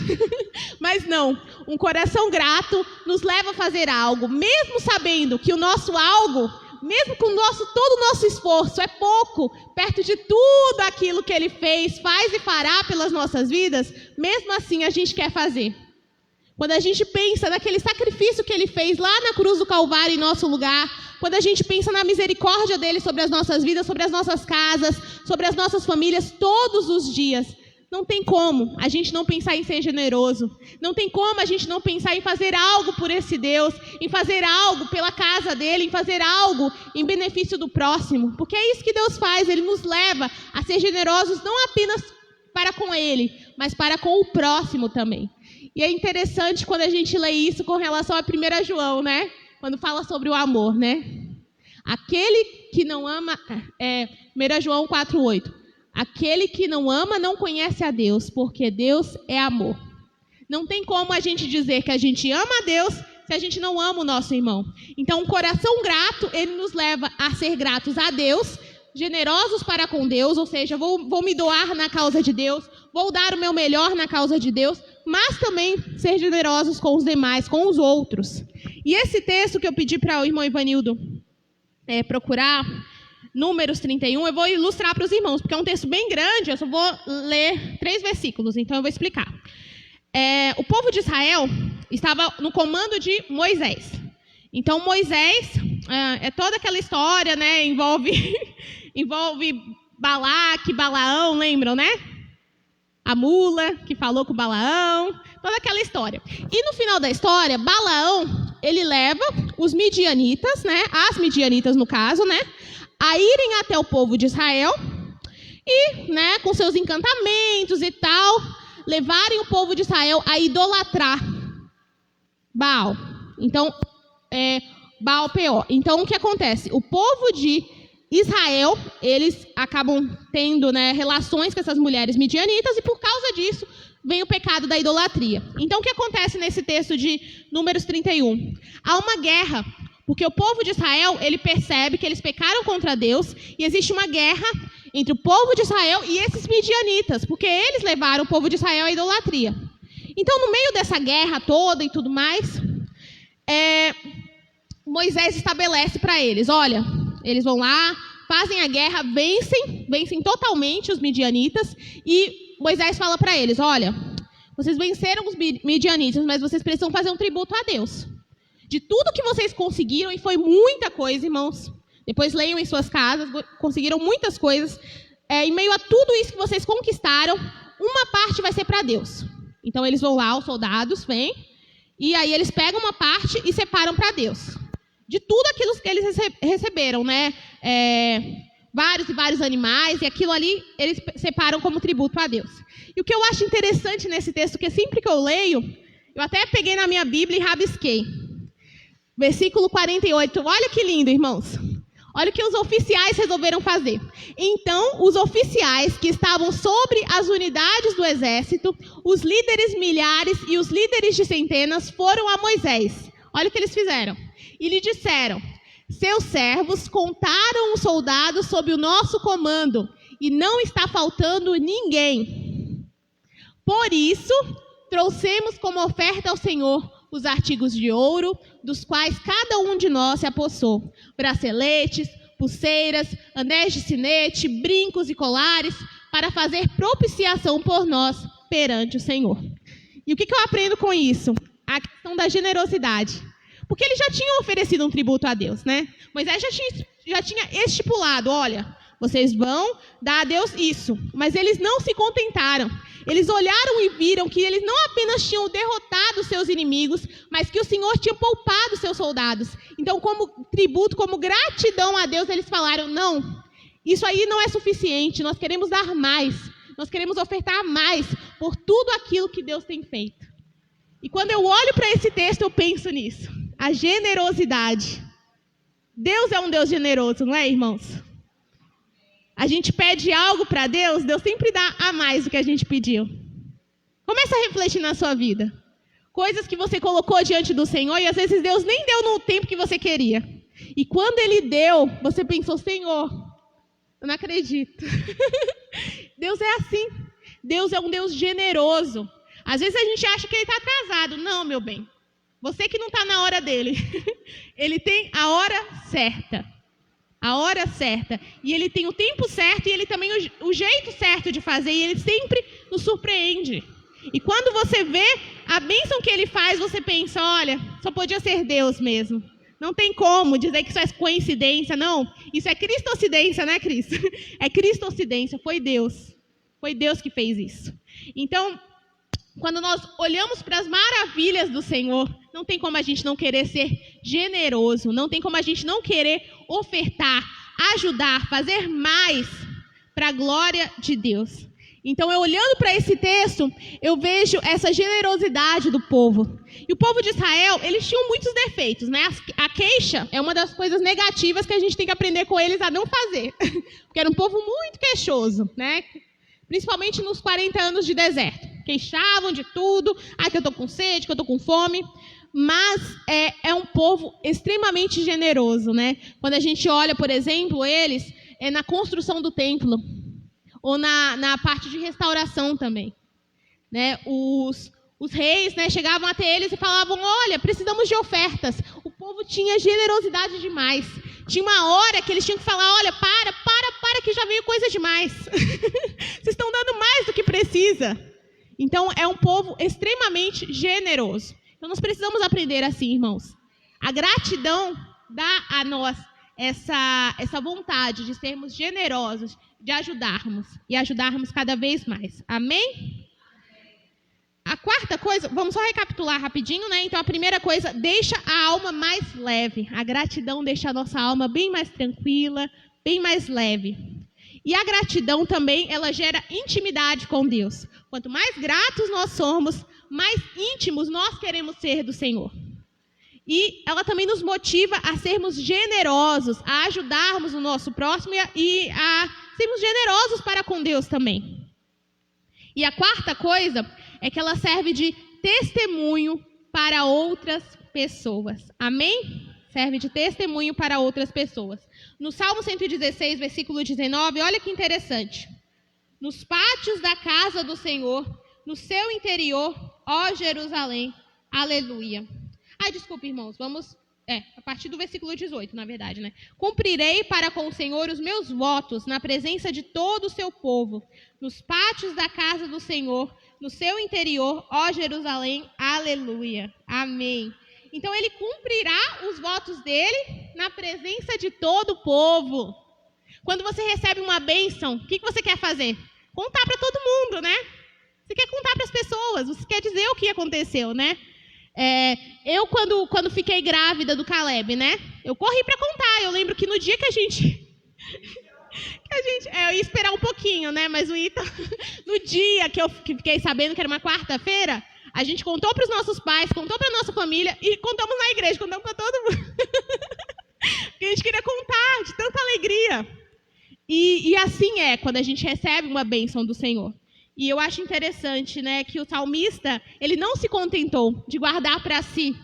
Mas não, um coração grato nos leva a fazer algo, mesmo sabendo que o nosso algo, mesmo com todo o nosso esforço, é pouco, perto de tudo aquilo que Ele fez, faz e fará pelas nossas vidas, mesmo assim a gente quer fazer. Quando a gente pensa naquele sacrifício que Ele fez lá na cruz do Calvário em nosso lugar, quando a gente pensa na misericórdia dEle sobre as nossas vidas, sobre as nossas casas, sobre as nossas famílias, todos os dias, Não tem como a gente não pensar em ser generoso. Não tem como a gente não pensar em fazer algo por esse Deus, em fazer algo pela casa dele, em fazer algo em benefício do próximo. Porque é isso que Deus faz, ele nos leva a ser generosos não apenas para com ele, mas para com o próximo também. E é interessante quando a gente lê isso com relação a 1 João, né? Quando fala sobre o amor, né? Aquele que não ama, 1 João 4,8. Aquele que não ama não conhece a Deus, porque Deus é amor. Não tem como a gente dizer que a gente ama a Deus se a gente não ama o nosso irmão. Então, um coração grato, ele nos leva a ser gratos a Deus, generosos para com Deus, ou seja, vou me doar na causa de Deus, vou dar o meu melhor na causa de Deus, mas também ser generosos com os demais, com os outros. E esse texto que eu pedi para o irmão Ivanildo procurar, Números 31, eu vou ilustrar para os irmãos, porque é um texto bem grande, eu só vou ler 3 versículos, então eu vou explicar. O povo de Israel estava no comando de Moisés. Então Moisés, é toda aquela história, né, envolve Balaque, Balaão, lembram, né? A mula que falou com Balaão, toda aquela história. E no final da história, Balaão, ele leva os midianitas, né, as midianitas no caso, né, a irem até o povo de Israel e, né, com seus encantamentos e tal, levarem o povo de Israel a idolatrar Baal. Então, Baal Peor. Então, o que acontece? O povo de Israel, eles acabam tendo, né, relações com essas mulheres midianitas e por causa disso vem o pecado da idolatria. Então, o que acontece nesse texto de Números 31? Há uma guerra. Porque o povo de Israel, ele percebe que eles pecaram contra Deus e existe uma guerra entre o povo de Israel e esses midianitas, porque eles levaram o povo de Israel à idolatria. Então, no meio dessa guerra toda e tudo mais, Moisés estabelece para eles, olha, eles vão lá, fazem a guerra, vencem totalmente os midianitas e Moisés fala para eles, olha, vocês venceram os midianitas, mas vocês precisam fazer um tributo a Deus. De tudo que vocês conseguiram, e foi muita coisa, irmãos, depois leiam em suas casas, conseguiram muitas coisas, em meio a tudo isso que vocês conquistaram, uma parte vai ser para Deus. Então, eles vão lá, os soldados vêm, e aí eles pegam uma parte e separam para Deus. De tudo aquilo que eles receberam, né? Vários e vários animais, e aquilo ali eles separam como tributo a Deus. E o que eu acho interessante nesse texto, que sempre que eu leio, eu até peguei na minha Bíblia e rabisquei. Versículo 48, olha que lindo, irmãos. Olha o que os oficiais resolveram fazer. Então, os oficiais que estavam sobre as unidades do exército, os líderes milhares e os líderes de centenas foram a Moisés. Olha o que eles fizeram. E lhe disseram, seus servos contaram os soldados sob o nosso comando, e não está faltando ninguém. Por isso, trouxemos como oferta ao Senhor os artigos de ouro, dos quais cada um de nós se apossou. Braceletes, pulseiras, anéis de sinete, brincos e colares, para fazer propiciação por nós perante o Senhor. E o que eu aprendo com isso? A questão da generosidade. Porque eles já tinham oferecido um tributo a Deus, né? Moisés já tinha estipulado, olha, vocês vão dar a Deus isso. Mas eles não se contentaram. Eles olharam e viram que eles não apenas tinham derrotado seus inimigos, mas que o Senhor tinha poupado seus soldados. Então, como tributo, como gratidão a Deus, eles falaram, não, isso aí não é suficiente, nós queremos dar mais. Nós queremos ofertar mais por tudo aquilo que Deus tem feito. E quando eu olho para esse texto, eu penso nisso. A generosidade. Deus é um Deus generoso, não é, irmãos? A gente pede algo para Deus, Deus sempre dá a mais do que a gente pediu. Começa a refletir na sua vida. Coisas que você colocou diante do Senhor e às vezes Deus nem deu no tempo que você queria. E quando Ele deu, você pensou, Senhor, eu não acredito. Deus é assim. Deus é um Deus generoso. Às vezes a gente acha que Ele está atrasado. Não, meu bem. Você que não está na hora dele. Ele tem a hora certa. A hora certa. E Ele tem o tempo certo e Ele também o jeito certo de fazer. E Ele sempre nos surpreende. E quando você vê a bênção que Ele faz, você pensa, olha, só podia ser Deus mesmo. Não tem como dizer que isso é coincidência, não. Isso é cristocidência, né, Cris? É cristocidência, foi Deus. Foi Deus que fez isso. Então, quando nós olhamos para as maravilhas do Senhor, não tem como a gente não querer ser generoso, não tem como a gente não querer ofertar, ajudar, fazer mais para a glória de Deus. Então, eu olhando para esse texto, eu vejo essa generosidade do povo. E o povo de Israel, eles tinham muitos defeitos, né? A queixa é uma das coisas negativas que a gente tem que aprender com eles a não fazer. Porque era um povo muito queixoso, né? Principalmente nos 40 anos de deserto. Queixavam de tudo. Que eu tô com sede, que eu tô com fome. Mas é um povo extremamente generoso, né? Quando a gente olha, por exemplo, eles na construção do templo. Ou na parte de restauração também. Né? Os reis, né, chegavam até eles e falavam, olha, precisamos de ofertas. O povo tinha generosidade demais. Tinha uma hora que eles tinham que falar, olha, para, que já veio coisa demais. Vocês estão dando mais do que precisa. Então, é um povo extremamente generoso. Então, nós precisamos aprender assim, irmãos. A gratidão dá a nós essa vontade de sermos generosos, de ajudarmos e ajudarmos cada vez mais. Amém? A quarta coisa, vamos só recapitular rapidinho, né? Então, a primeira coisa, deixa a alma mais leve. A gratidão deixa a nossa alma bem mais tranquila, bem mais leve. E a gratidão também, ela gera intimidade com Deus. Quanto mais gratos nós somos, mais íntimos nós queremos ser do Senhor. E ela também nos motiva a sermos generosos, a ajudarmos o nosso próximo e a sermos generosos para com Deus também. E a quarta coisa é que ela serve de testemunho para outras pessoas. Amém? Serve de testemunho para outras pessoas. No Salmo 116, versículo 19, olha que interessante. Nos pátios da casa do Senhor, no seu interior, ó Jerusalém, aleluia. Desculpa, irmãos, vamos... a partir do versículo 18, na verdade, né? Cumprirei para com o Senhor os meus votos na presença de todo o seu povo, nos pátios da casa do Senhor, no seu interior, ó Jerusalém, aleluia, amém. Então, ele cumprirá os votos dele na presença de todo o povo. Quando você recebe uma bênção, o que você quer fazer? Contar para todo mundo, né? Você quer contar para as pessoas, você quer dizer o que aconteceu, né? Eu, quando fiquei grávida do Caleb, né? Eu corri para contar. Eu lembro que no dia que a gente... eu ia esperar um pouquinho, né? Mas o Ita... No dia que eu fiquei sabendo que era uma quarta-feira, a gente contou para os nossos pais, contou para a nossa família e contamos na igreja, contamos para todo mundo. Porque a gente queria contar de tanta alegria. E assim quando a gente recebe uma bênção do Senhor. E eu acho interessante, né, que o salmista, ele não se contentou de guardar para si.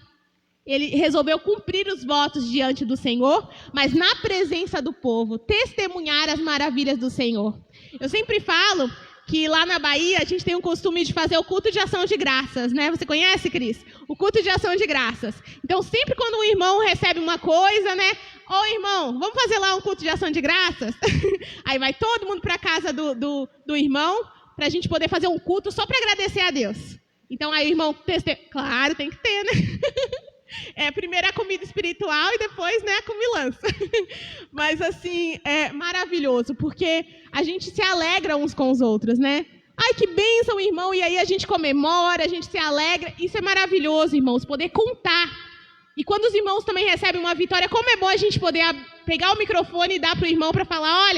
Ele resolveu cumprir os votos diante do Senhor, mas na presença do povo, testemunhar as maravilhas do Senhor. Eu sempre falo que lá na Bahia a gente tem um costume de fazer o culto de ação de graças, né? Você conhece, Cris? O culto de ação de graças. Então, sempre quando um irmão recebe uma coisa, né? Ô, irmão, vamos fazer lá um culto de ação de graças? Aí vai todo mundo para a casa do irmão, para a gente poder fazer um culto só para agradecer a Deus. Então, aí o irmão... Claro, tem que ter, né? Primeiro a comida espiritual e depois, né, a comilança. Mas, assim, é maravilhoso, porque a gente se alegra uns com os outros, né? Ai, que bênção, irmão! E aí a gente comemora, a gente se alegra. Isso é maravilhoso, irmãos, poder contar. E quando os irmãos também recebem uma vitória, como é bom a gente poder pegar o microfone e dar para o irmão para falar,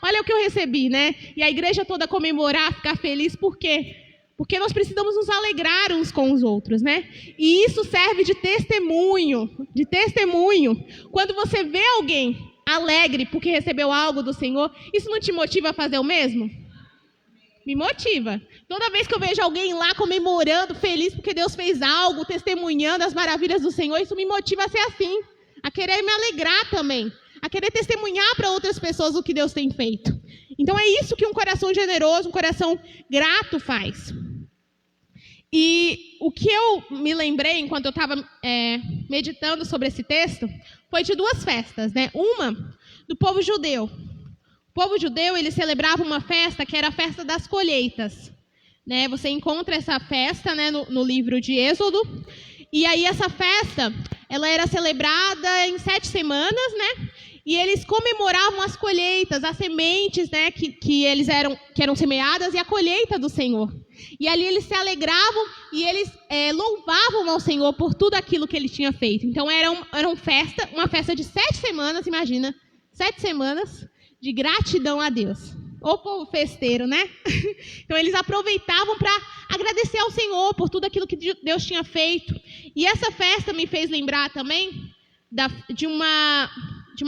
olha o que eu recebi, né? E a igreja toda comemorar, ficar feliz, por quê? Porque nós precisamos nos alegrar uns com os outros, né? E isso serve de testemunho, Quando você vê alguém alegre porque recebeu algo do Senhor, isso não te motiva a fazer o mesmo? Me motiva. Toda vez que eu vejo alguém lá comemorando, feliz porque Deus fez algo, testemunhando as maravilhas do Senhor, isso me motiva a ser assim, a querer me alegrar também, a querer testemunhar para outras pessoas o que Deus tem feito. Então é isso que um coração generoso, um coração grato faz. E o que eu me lembrei enquanto eu estava meditando sobre esse texto foi de duas festas, né? Uma do povo judeu. O povo judeu, ele celebrava uma festa que era a festa das colheitas, né? Você encontra essa festa, né, no livro de Êxodo. E aí essa festa, ela era celebrada em 7 semanas, né? E eles comemoravam as colheitas, as sementes, né, que eram semeadas e a colheita do Senhor. E ali eles se alegravam e eles louvavam ao Senhor por tudo aquilo que ele tinha feito. Então era uma festa de 7 semanas, imagina, 7 semanas de gratidão a Deus. Ô povo festeiro, né? Então eles aproveitavam para agradecer ao Senhor por tudo aquilo que Deus tinha feito. E essa festa me fez lembrar também de uma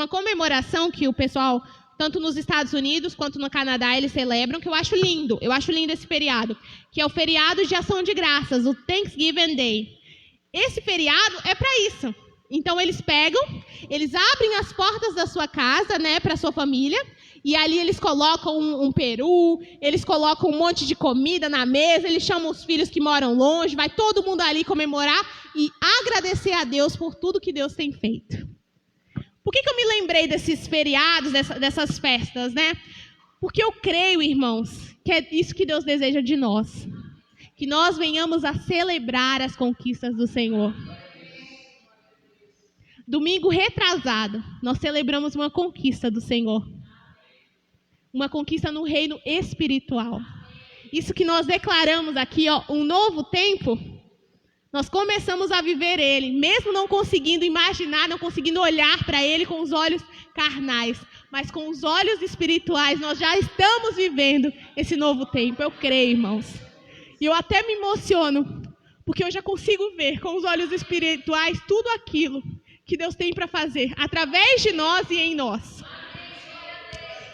comemoração que o pessoal, tanto nos Estados Unidos quanto no Canadá, eles celebram, que eu acho lindo esse feriado, que é o feriado de ação de graças, o Thanksgiving Day. Esse feriado é para isso. Então eles abrem as portas da sua casa, né, para a sua família, e ali eles colocam um peru, eles colocam um monte de comida na mesa, eles chamam os filhos que moram longe, vai todo mundo ali comemorar e agradecer a Deus por tudo que Deus tem feito. Por que eu me lembrei desses feriados, dessas festas, né? Porque eu creio, irmãos, que é isso que Deus deseja de nós. Que nós venhamos a celebrar as conquistas do Senhor. Domingo retrasado, nós celebramos uma conquista do Senhor. Uma conquista no reino espiritual. Isso que nós declaramos aqui, um novo tempo, nós começamos a viver ele, mesmo não conseguindo imaginar, não conseguindo olhar para ele com os olhos carnais, mas com os olhos espirituais, nós já estamos vivendo esse novo tempo. Eu creio, irmãos. E eu até me emociono, porque eu já consigo ver com os olhos espirituais tudo aquilo que Deus tem para fazer, através de nós e em nós.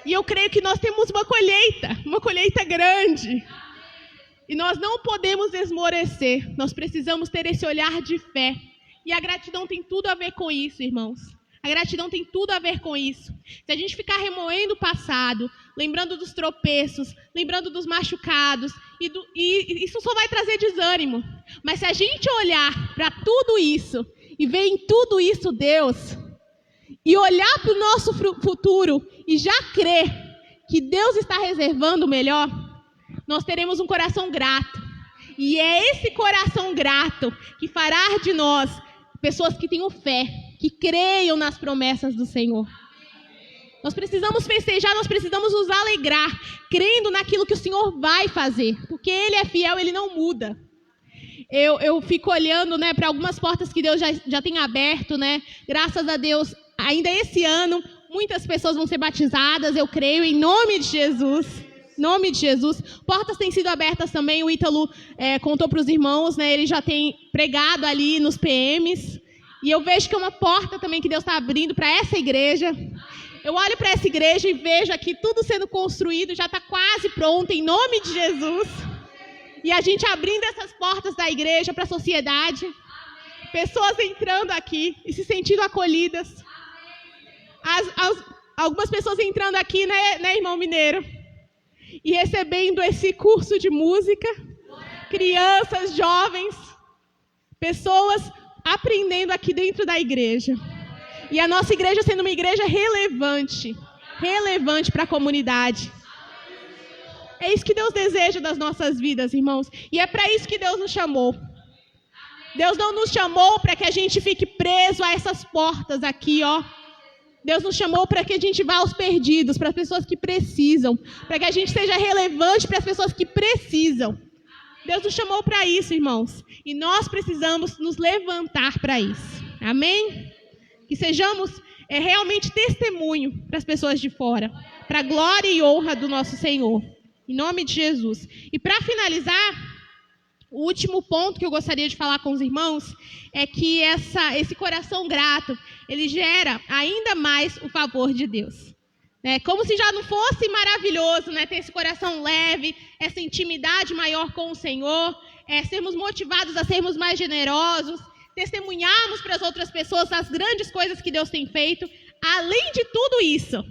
E eu creio que nós temos uma colheita grande. E nós não podemos esmorecer. Nós precisamos ter esse olhar de fé. E a gratidão tem tudo a ver com isso, irmãos. A gratidão tem tudo a ver com isso. Se a gente ficar remoendo o passado, lembrando dos tropeços, lembrando dos machucados, e isso só vai trazer desânimo. Mas se a gente olhar para tudo isso e ver em tudo isso Deus, e olhar para o nosso futuro e já crer que Deus está reservando o melhor, nós teremos um coração grato. E é esse coração grato que fará de nós pessoas que tenham fé, que creiam nas promessas do Senhor. Nós precisamos festejar, nós precisamos nos alegrar, crendo naquilo que o Senhor vai fazer, porque Ele é fiel, Ele não muda. Eu fico olhando, né, para algumas portas que Deus já tem aberto, né? Graças a Deus, ainda esse ano, muitas pessoas vão ser batizadas, eu creio, em nome de Jesus. Em nome de Jesus. Portas têm sido abertas também, o Ítalo contou para os irmãos, né? Ele já tem pregado ali nos PMs. E eu vejo que é uma porta também que Deus está abrindo para essa igreja. Eu olho para essa igreja e vejo aqui tudo sendo construído, já está quase pronto, em nome de Jesus. E a gente abrindo essas portas da igreja para a sociedade. Pessoas entrando aqui e se sentindo acolhidas. Algumas pessoas entrando aqui, né, irmão Mineiro? E recebendo esse curso de música. Crianças, jovens, pessoas aprendendo aqui dentro da igreja. E a nossa igreja sendo uma igreja relevante para a comunidade. É isso que Deus deseja das nossas vidas, irmãos. E é para isso que Deus nos chamou. Deus não nos chamou para que a gente fique preso a essas portas aqui, ó. Deus nos chamou para que a gente vá aos perdidos, para as pessoas que precisam. Para que a gente seja relevante para as pessoas que precisam. Deus nos chamou para isso, irmãos. E nós precisamos nos levantar para isso. Amém? Que sejamos realmente testemunho para as pessoas de fora. Para a glória e honra do nosso Senhor. Em nome de Jesus. E para finalizar, o último ponto que eu gostaria de falar com os irmãos é que esse coração grato, ele gera ainda mais o favor de Deus. Como se já não fosse maravilhoso, né, ter esse coração leve, essa intimidade maior com o Senhor, sermos motivados a sermos mais generosos, testemunharmos para as outras pessoas as grandes coisas que Deus tem feito. Além de tudo isso,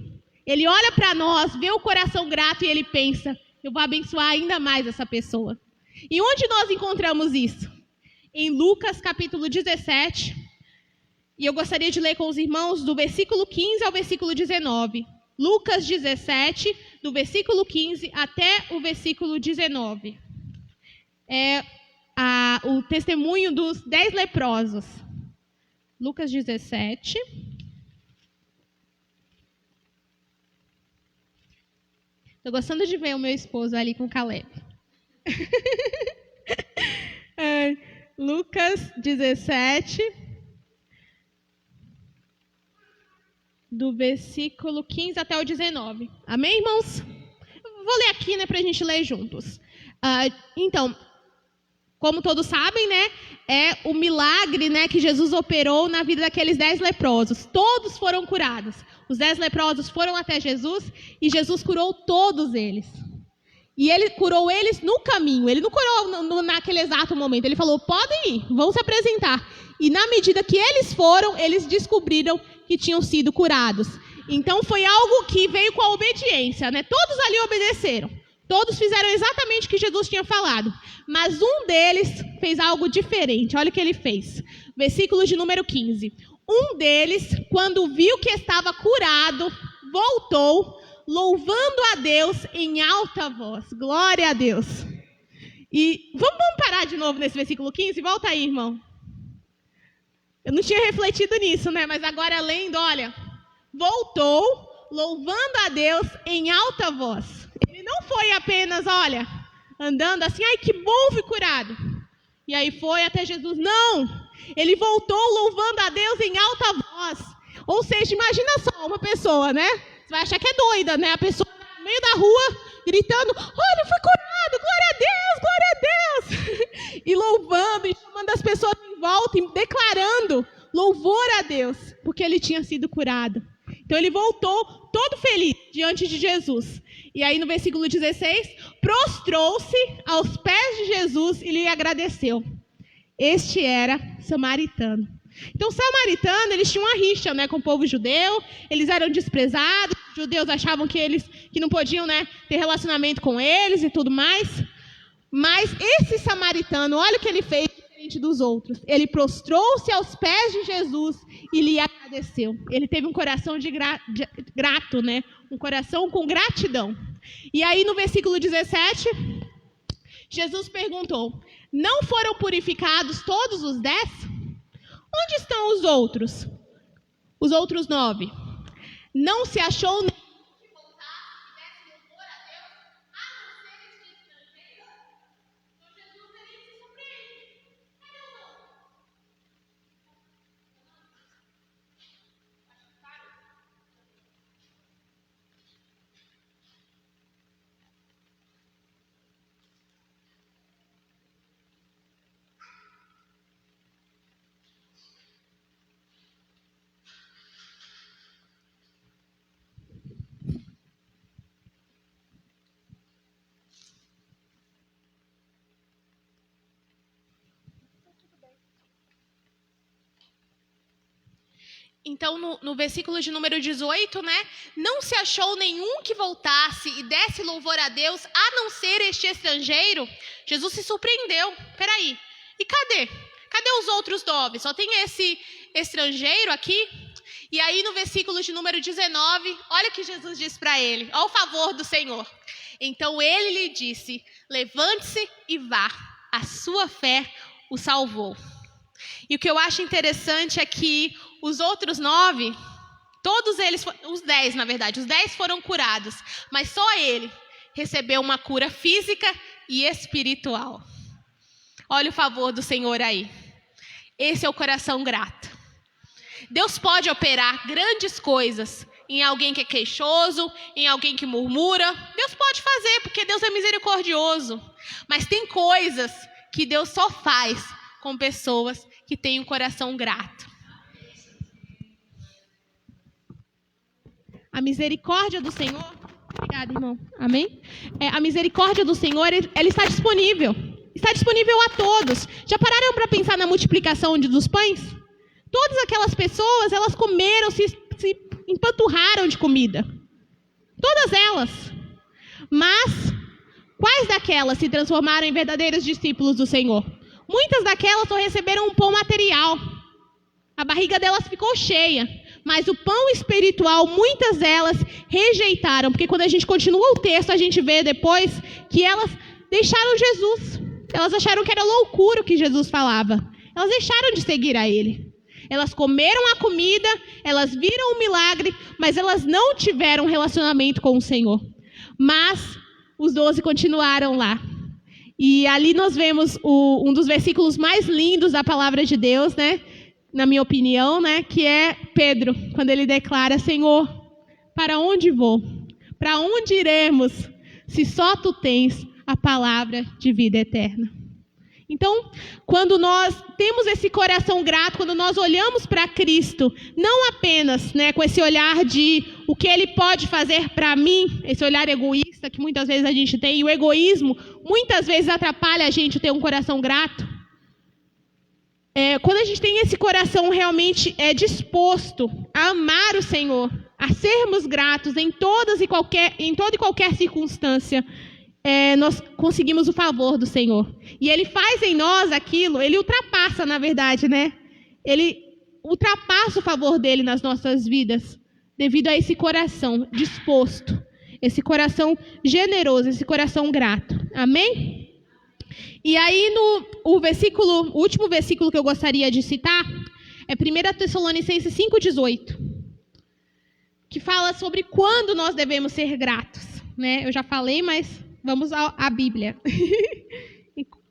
Ele olha para nós, vê o coração grato e Ele pensa, eu vou abençoar ainda mais essa pessoa. E onde nós encontramos isso? Em Lucas capítulo 17, e eu gostaria de ler com os irmãos do versículo 15 ao versículo 19. Lucas 17, do versículo 15 até o versículo 19. O testemunho dos 10 leprosos. Lucas 17. Estou gostando de ver o meu esposo ali com o Caleb. Lucas 17, do versículo 15 até o 19. Amém, irmãos? Vou ler aqui, né, para a gente ler juntos. Então, como todos sabem, né, é o milagre, né, que Jesus operou na vida daqueles 10 leprosos. Todos foram curados. Os 10 leprosos foram até Jesus e Jesus curou todos eles. E ele curou eles no caminho. Ele não curou naquele exato momento. Ele falou, podem ir, vão se apresentar. E na medida que eles foram, eles descobriram que tinham sido curados. Então foi algo que veio com a obediência, né? Todos ali obedeceram. Todos fizeram exatamente o que Jesus tinha falado. Mas um deles fez algo diferente. Olha o que ele fez. Versículo de número 15. Um deles, quando viu que estava curado, voltou, louvando a Deus em alta voz. Glória a Deus. E vamos parar de novo nesse versículo 15? Volta aí, irmão. Eu não tinha refletido nisso, né? Mas agora lendo, olha. Voltou, louvando a Deus em alta voz. Ele não foi apenas, olha, andando assim, ai que bom, fui curado. E aí foi até Jesus. Não, ele voltou louvando a Deus em alta voz. Ou seja, imagina só uma pessoa, né? Você vai achar que é doida, né? A pessoa no meio da rua, gritando, olha, fui curado, glória a Deus, glória a Deus. E louvando, e chamando as pessoas em volta, e declarando louvor a Deus, porque ele tinha sido curado. Então ele voltou todo feliz diante de Jesus. E aí no versículo 16, prostrou-se aos pés de Jesus e lhe agradeceu. Este era samaritano. Então os samaritanos, eles tinham uma rixa, né, com o povo judeu. Eles eram desprezados. Os judeus achavam que não podiam, né, ter relacionamento com eles e tudo mais. Mas esse samaritano, olha o que ele fez diferente dos outros. Ele prostrou-se aos pés de Jesus e lhe agradeceu. Ele teve um coração grato, né? Um coração com gratidão. E aí no versículo 17, Jesus perguntou, não foram purificados todos os 10? Onde estão os outros? Os outros 9. Não se achou nenhum que voltasse e desse louvor a Deus, a não ser este estrangeiro? Então Jesus ele se surpreende. Cadê os outros? Então, no versículo de número 18, né? Não se achou nenhum que voltasse e desse louvor a Deus, a não ser este estrangeiro. Jesus se surpreendeu. Peraí, e cadê? Cadê os outros 9? Só tem esse estrangeiro aqui? E aí, no versículo de número 19, olha o que Jesus diz para ele. Olha o favor do Senhor. Então, ele lhe disse, levante-se e vá. A sua fé o salvou. E o que eu acho interessante é que os outros 9, todos eles, os 10 na verdade, os 10 foram curados, mas só ele recebeu uma cura física e espiritual. Olha o favor do Senhor aí. Esse é o coração grato. Deus pode operar grandes coisas em alguém que é queixoso, em alguém que murmura. Deus pode fazer, porque Deus é misericordioso. Mas tem coisas que Deus só faz com pessoas que têm um coração grato. A misericórdia do Senhor... Obrigada, irmão. Amém? A misericórdia do Senhor, ela está disponível. Está disponível a todos. Já pararam para pensar na multiplicação dos pães? Todas aquelas pessoas, elas comeram, se empanturraram de comida. Todas elas. Mas, quais daquelas se transformaram em verdadeiros discípulos do Senhor? Muitas daquelas só receberam um pão material. A barriga delas ficou cheia. Mas o pão espiritual, muitas delas rejeitaram. Porque quando a gente continua o texto, a gente vê depois que elas deixaram Jesus. Elas acharam que era loucura o que Jesus falava. Elas deixaram de seguir a Ele. Elas comeram a comida, elas viram o milagre, mas elas não tiveram relacionamento com o Senhor. Mas os 12 continuaram lá. E ali nós vemos um dos versículos mais lindos da palavra de Deus, né? Na minha opinião, né? Que é Pedro, quando ele declara: Senhor, para onde vou? Para onde iremos, se só tu tens a palavra de vida eterna? Então, quando nós temos esse coração grato, quando nós olhamos para Cristo, não apenas, né, com esse olhar de o que Ele pode fazer para mim, esse olhar egoísta que muitas vezes a gente tem, e o egoísmo muitas vezes atrapalha a gente ter um coração grato. Quando a gente tem esse coração realmente disposto a amar o Senhor, a sermos gratos em toda e qualquer circunstância, nós conseguimos o favor do Senhor. E Ele faz em nós aquilo, Ele ultrapassa, na verdade, né? Ele ultrapassa o favor dEle nas nossas vidas, devido a esse coração disposto, esse coração generoso, esse coração grato. Amém? E aí, o último versículo que eu gostaria de citar é 1 Tessalonicenses 5,18, que fala sobre quando nós devemos ser gratos, né? Eu já falei, mas vamos à Bíblia.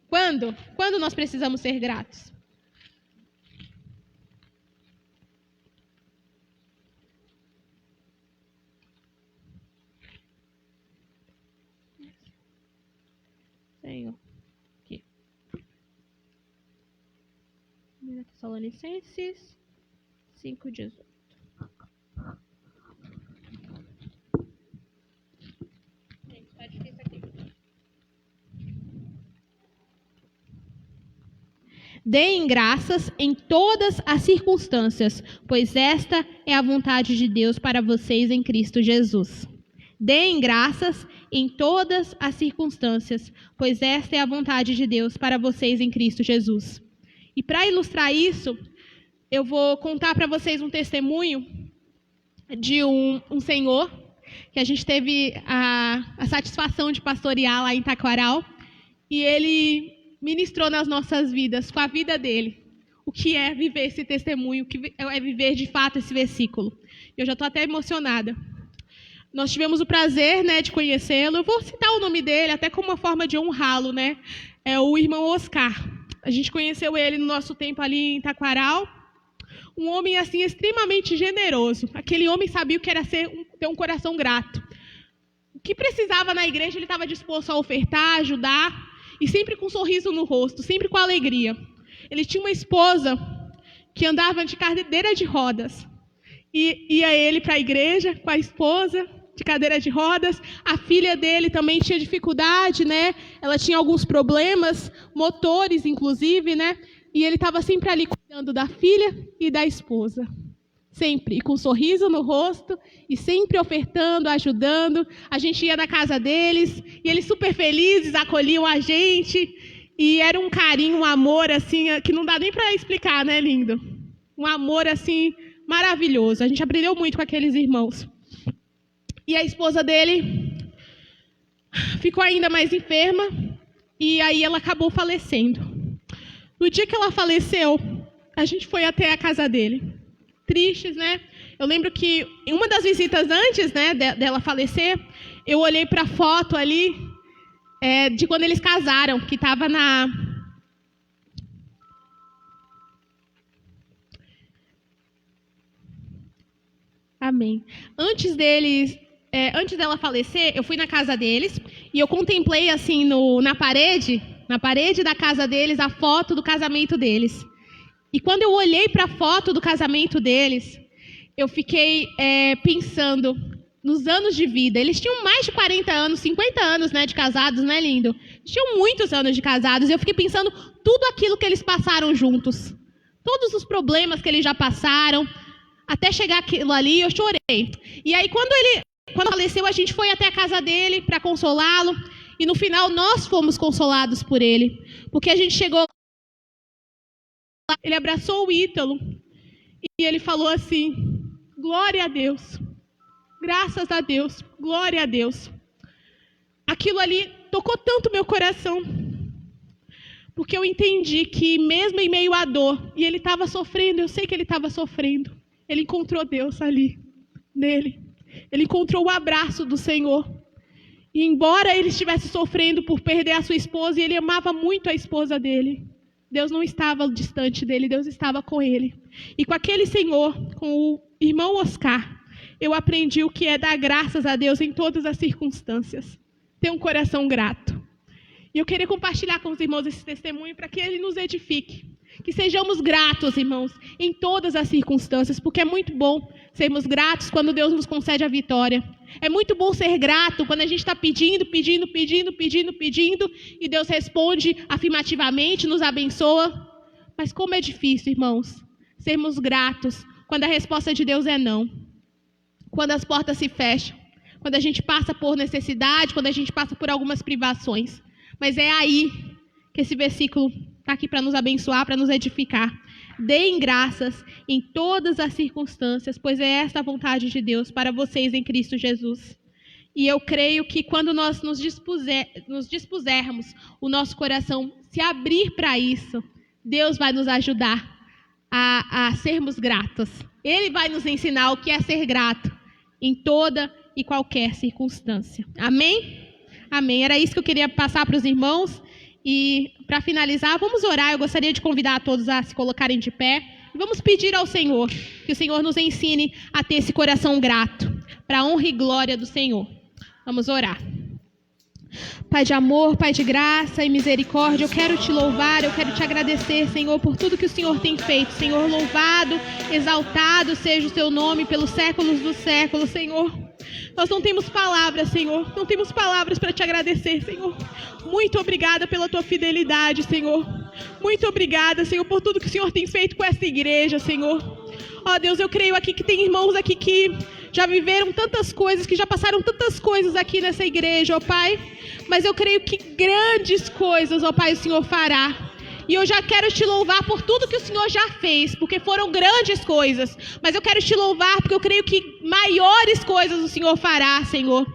Quando nós precisamos ser gratos? Senhor. Aqui. 1 Tessalonicenses 5,18. Tá difícil aqui. Deem graças em todas as circunstâncias, pois esta é a vontade de Deus para vocês em Cristo Jesus. Deem graças em todas as circunstâncias, pois esta é a vontade de Deus para vocês em Cristo Jesus. E para ilustrar isso, eu vou contar para vocês um testemunho de um senhor que a gente teve a satisfação de pastorear lá em Taquaral, e ele ministrou nas nossas vidas, com a vida dele, o que é viver esse testemunho, o que é viver de fato esse versículo. Eu já estou até emocionada. Nós tivemos o prazer, né, de conhecê-lo. Eu vou citar o nome dele até como uma forma de honrá-lo, né? É o irmão Oscar. A gente conheceu ele no nosso tempo ali em Taquaral. Um homem, assim, extremamente generoso. Aquele homem sabia o que era ter um coração grato. O que precisava na igreja, ele estava disposto a ofertar, ajudar, e sempre com um sorriso no rosto, sempre com alegria. Ele tinha uma esposa que andava de cadeira de rodas. E ia ele para a igreja com a esposa, de cadeira de rodas. A filha dele também tinha dificuldade, né? Ela tinha alguns problemas, motores, inclusive, né? E ele estava sempre ali cuidando da filha e da esposa. Sempre, e com um sorriso no rosto, e sempre ofertando, ajudando. A gente ia na casa deles, e eles super felizes acolhiam a gente. E era um carinho, um amor, assim, que não dá nem para explicar, né, lindo? Um amor, assim, maravilhoso. A gente aprendeu muito com aqueles irmãos. E a esposa dele ficou ainda mais enferma, e aí ela acabou falecendo. No dia que ela faleceu, a gente foi até a casa dele. Tristes, né? Eu lembro que em uma das visitas antes, né, dela falecer, eu olhei para a foto ali de quando eles casaram, que estava na... Amém. Antes dela falecer, eu fui na casa deles e eu contemplei assim na parede da casa deles, a foto do casamento deles. E quando eu olhei para a foto do casamento deles, eu fiquei pensando nos anos de vida. Eles tinham mais de 40 anos, 50 anos, né, de casados, né, lindo? Eles tinham muitos anos de casados. E eu fiquei pensando tudo aquilo que eles passaram juntos. Todos os problemas que eles já passaram. Até chegar aquilo ali, eu chorei. E aí, quando faleceu, a gente foi até a casa dele para consolá-lo. E no final, nós fomos consolados por ele. Porque a gente chegou lá, ele abraçou o Ítalo. E ele falou assim: glória a Deus. Graças a Deus. Glória a Deus. Aquilo ali tocou tanto meu coração. Porque eu entendi que mesmo em meio à dor, e ele estava sofrendo, eu sei que ele estava sofrendo, ele encontrou Deus ali, nele. Ele encontrou o abraço do Senhor. E embora ele estivesse sofrendo por perder a sua esposa, e ele amava muito a esposa dele, Deus não estava distante dele, Deus estava com ele. E com aquele senhor, com o irmão Oscar, eu aprendi o que é dar graças a Deus em todas as circunstâncias. Ter um coração grato. E eu queria compartilhar com os irmãos esse testemunho para que ele nos edifique. Que sejamos gratos, irmãos, em todas as circunstâncias, porque é muito bom sermos gratos quando Deus nos concede a vitória. É muito bom ser grato quando a gente está pedindo, e Deus responde afirmativamente, nos abençoa. Mas como é difícil, irmãos, sermos gratos quando a resposta de Deus é não. Quando as portas se fecham, quando a gente passa por necessidade, quando a gente passa por algumas privações. Mas é aí que esse versículo está aqui para nos abençoar, para nos edificar. Deem graças em todas as circunstâncias, pois é esta a vontade de Deus para vocês em Cristo Jesus. E eu creio que quando nós nos dispusermos, o nosso coração se abrir para isso, Deus vai nos ajudar a sermos gratos. Ele vai nos ensinar o que é ser grato em toda e qualquer circunstância. Amém? Amém. Era isso que eu queria passar para os irmãos. E para finalizar, vamos orar. Eu gostaria de convidar a todos a se colocarem de pé. E vamos pedir ao Senhor que o Senhor nos ensine a ter esse coração grato, para a honra e glória do Senhor. Vamos orar. Pai de amor, Pai de graça e misericórdia, eu quero te louvar, eu quero te agradecer, Senhor, por tudo que o Senhor tem feito. Senhor, louvado, exaltado seja o seu nome pelos séculos dos séculos, Senhor. Nós não temos palavras, Senhor, não temos palavras para te agradecer, Senhor. Muito obrigada pela tua fidelidade, Senhor. Muito obrigada, Senhor, por tudo que o Senhor tem feito com essa igreja, Senhor. Ó Deus, eu creio aqui que tem irmãos aqui que já viveram tantas coisas, que já passaram tantas coisas aqui nessa igreja, ó Pai. Mas eu creio que grandes coisas, ó Pai, o Senhor fará. E eu já quero te louvar por tudo que o Senhor já fez, porque foram grandes coisas. Mas eu quero te louvar porque eu creio que maiores coisas o Senhor fará, Senhor.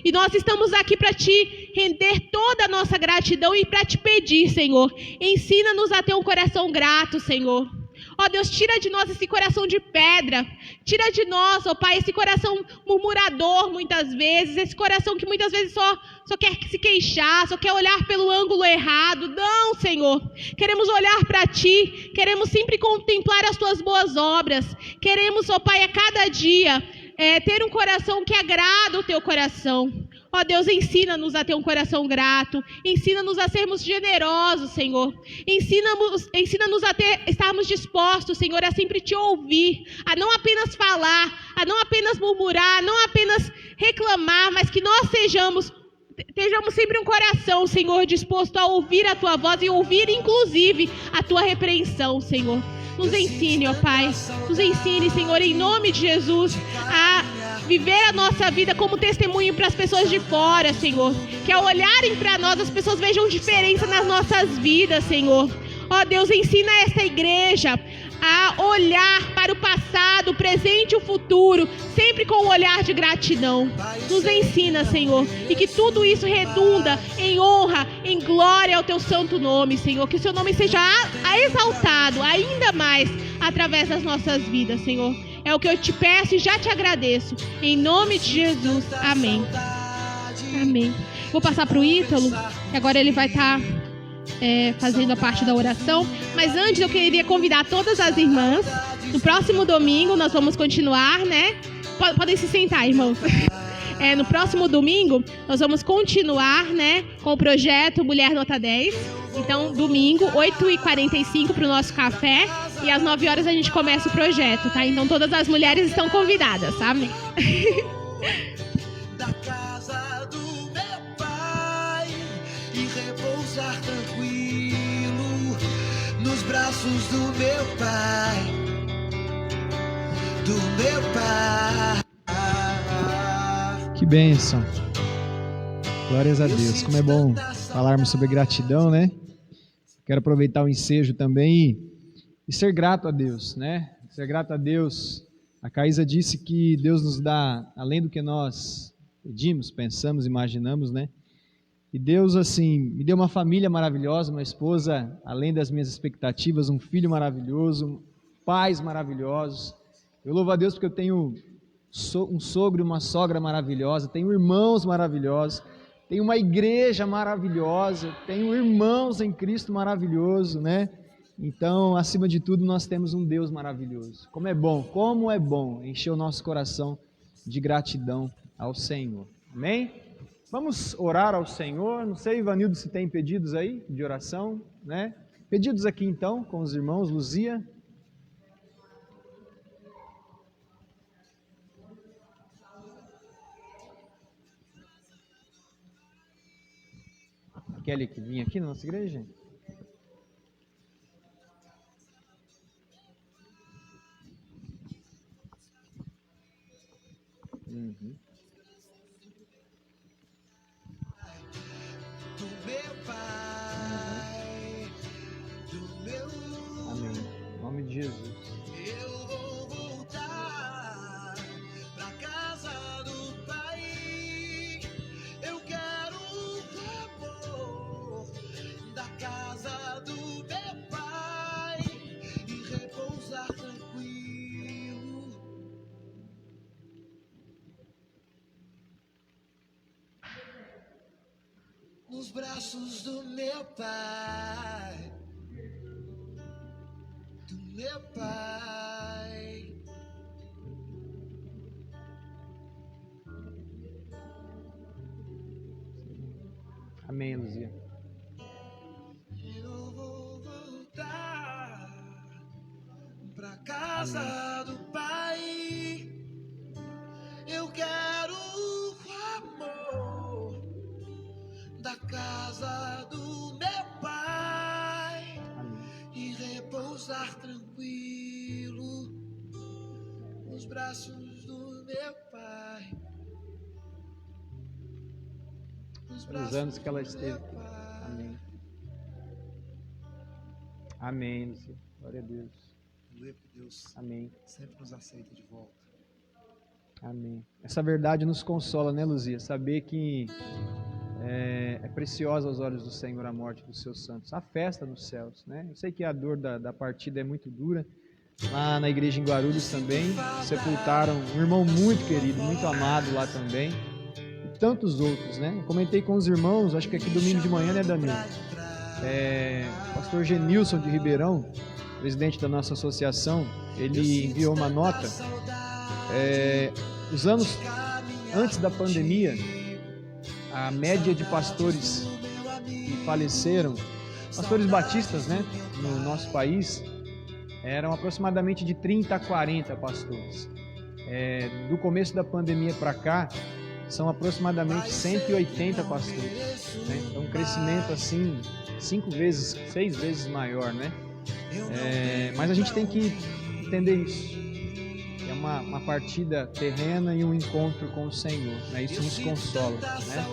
E nós estamos aqui para te render toda a nossa gratidão e para te pedir, Senhor. Ensina-nos a ter um coração grato, Senhor. Ó Deus, tira de nós esse coração de pedra. Tira de nós, ó Pai, esse coração murmurador muitas vezes. Esse coração que muitas vezes só quer se queixar, só quer olhar pelo ângulo errado. Não, Senhor. Queremos olhar para Ti. Queremos sempre contemplar as Tuas boas obras. Queremos, ó Pai, a cada dia ter um coração que agrada o Teu coração. Ó Deus, ensina-nos a ter um coração grato. Ensina-nos a sermos generosos, Senhor. Ensina-nos a estarmos dispostos, Senhor, a sempre Te ouvir. A não apenas falar, a não apenas murmurar, a não apenas reclamar, mas que nós sejamos sempre um coração, Senhor, disposto a ouvir a Tua voz e ouvir, inclusive, a Tua repreensão, Senhor. Nos ensine, ó Pai. Nos ensine, Senhor, em nome de Jesus, a viver a nossa vida como testemunho para as pessoas de fora, Senhor. Que ao olharem para nós, as pessoas vejam diferença nas nossas vidas, Senhor. Ó Deus, ensina esta igreja a olhar para o passado, o presente e o futuro, sempre com um olhar de gratidão. Nos ensina, Senhor, e que tudo isso redunda em honra, em glória ao Teu santo nome, Senhor. Que o Seu nome seja exaltado ainda mais através das nossas vidas, Senhor. É o que eu te peço e já te agradeço. Em nome de Jesus. Amém. Amém. Vou passar para o Ítalo, que agora ele vai estar fazendo a parte da oração. Mas antes eu queria convidar todas as irmãs. No próximo domingo nós vamos continuar, né? Podem se sentar, irmãos. No próximo domingo nós vamos continuar, né, com o projeto Mulher Nota 10. Então, domingo, 8h45 para o nosso café. E às 9 horas a gente começa o projeto, tá? Então todas as mulheres estão convidadas, amém? Da casa do meu pai e repousar tranquilo nos braços do meu pai, Que bênção. Glórias a Deus. Como é bom falarmos sobre gratidão, né? Quero aproveitar o ensejo também e ser grato a Deus, né? Ser grato a Deus. A Caísa disse que Deus nos dá além do que nós pedimos, pensamos, imaginamos, né? E Deus, assim, me deu uma família maravilhosa, uma esposa além das minhas expectativas, um filho maravilhoso, pais maravilhosos. Eu louvo a Deus porque eu tenho um sogro e uma sogra maravilhosa, tenho irmãos maravilhosos, tem uma igreja maravilhosa, tem irmãos em Cristo maravilhoso, né? Então, acima de tudo, nós temos um Deus maravilhoso. Como é bom encher o nosso coração de gratidão ao Senhor. Amém? Vamos orar ao Senhor. Não sei, Ivanildo, se tem pedidos aí de oração, né? Pedidos aqui então, com os irmãos. Luzia. Kelly que vinha aqui na nossa igreja. Uhum. Do meu Pai, do meu... Amém. Em nome de Jesus. Eu vou voltar pra casa do Pai. Eu quero o amor da casa do meu Pai e repousar tranquilo nos braços do meu Pai. Do meu Pai. Amém, Luzia. Eu vou voltar pra casa Amém. do Pai. Eu quero o amor da casa do meu Pai Amém. e repousar tranquilo nos braços do meu Pai. Nos Pelos anos que ela do esteve. meu Pai. Amém. Amém, Luzia. Glória a Deus. Aleluia, porque Deus Amém. sempre nos aceita de volta. Amém. Essa verdade nos consola, né, Luzia? Saber que é preciosa aos olhos do Senhor a morte dos seus santos. A festa nos céus, né? Eu sei que a dor da partida é muito dura. Lá na igreja em Guarulhos também sepultaram um irmão muito querido, muito amado lá também. E tantos outros, né? Eu comentei com os irmãos, acho que aqui domingo de manhã, né, Danilo? Pastor Genilson de Ribeirão, presidente da nossa associação, ele enviou uma nota. Os anos antes da pandemia, a média de pastores que faleceram, pastores batistas, né, no nosso país, eram aproximadamente de 30 a 40 pastores. Do começo da pandemia para cá, são aproximadamente 180 pastores, né? Então, um crescimento assim, 6 vezes maior, né? Mas a gente tem que entender isso. É uma partida terrena e um encontro com o Senhor, né? Isso nos consola, né?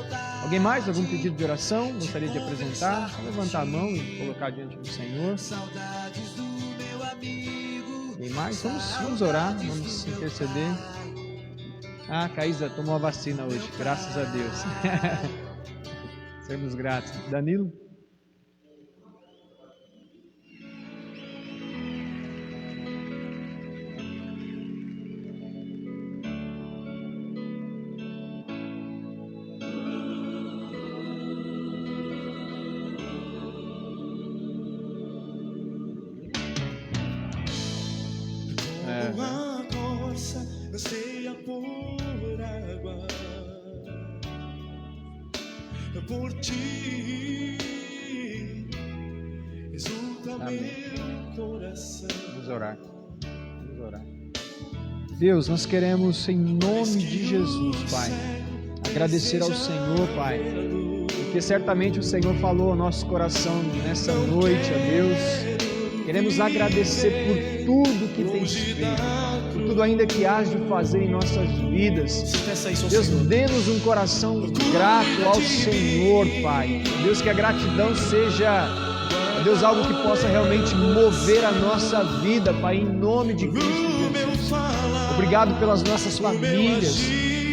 Alguém mais? Algum pedido de oração? Gostaria de apresentar? Vou levantar a mão e colocar diante do Senhor. Alguém mais? Vamos orar, vamos interceder. Ah, Caísa tomou a vacina hoje, graças a Deus. Sermos gratos. Danilo? Anseia por água, por ti exulta meu coração. Vamos orar. Deus, nós queremos, em nome de Jesus, Pai, agradecer ao Senhor, Pai, porque certamente o Senhor falou ao nosso coração nessa noite, ó Deus. Queremos agradecer por tudo que tens feito, por tudo ainda que hás de fazer em nossas vidas. Deus, dê-nos um coração grato ao Senhor, Pai. Deus, que a gratidão seja, Deus, algo que possa realmente mover a nossa vida, Pai, em nome de Cristo Jesus. Obrigado pelas nossas famílias.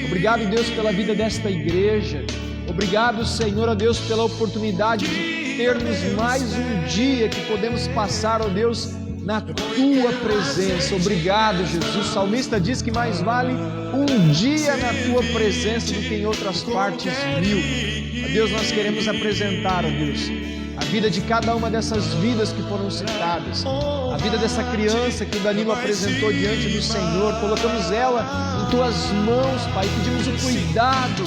Obrigado, Deus, pela vida desta igreja. Obrigado, Senhor, ó Deus, pela oportunidade de termos mais um dia que podemos passar, ó Deus, na tua presença. Obrigado, Jesus. O salmista diz que mais vale um dia na tua presença do que em outras partes 1000. Ó Deus, nós queremos apresentar, ó Deus, a vida de cada uma dessas vidas que foram citadas, a vida dessa criança que o Danilo apresentou diante do Senhor. Colocamos ela em tuas mãos, Pai, pedimos o cuidado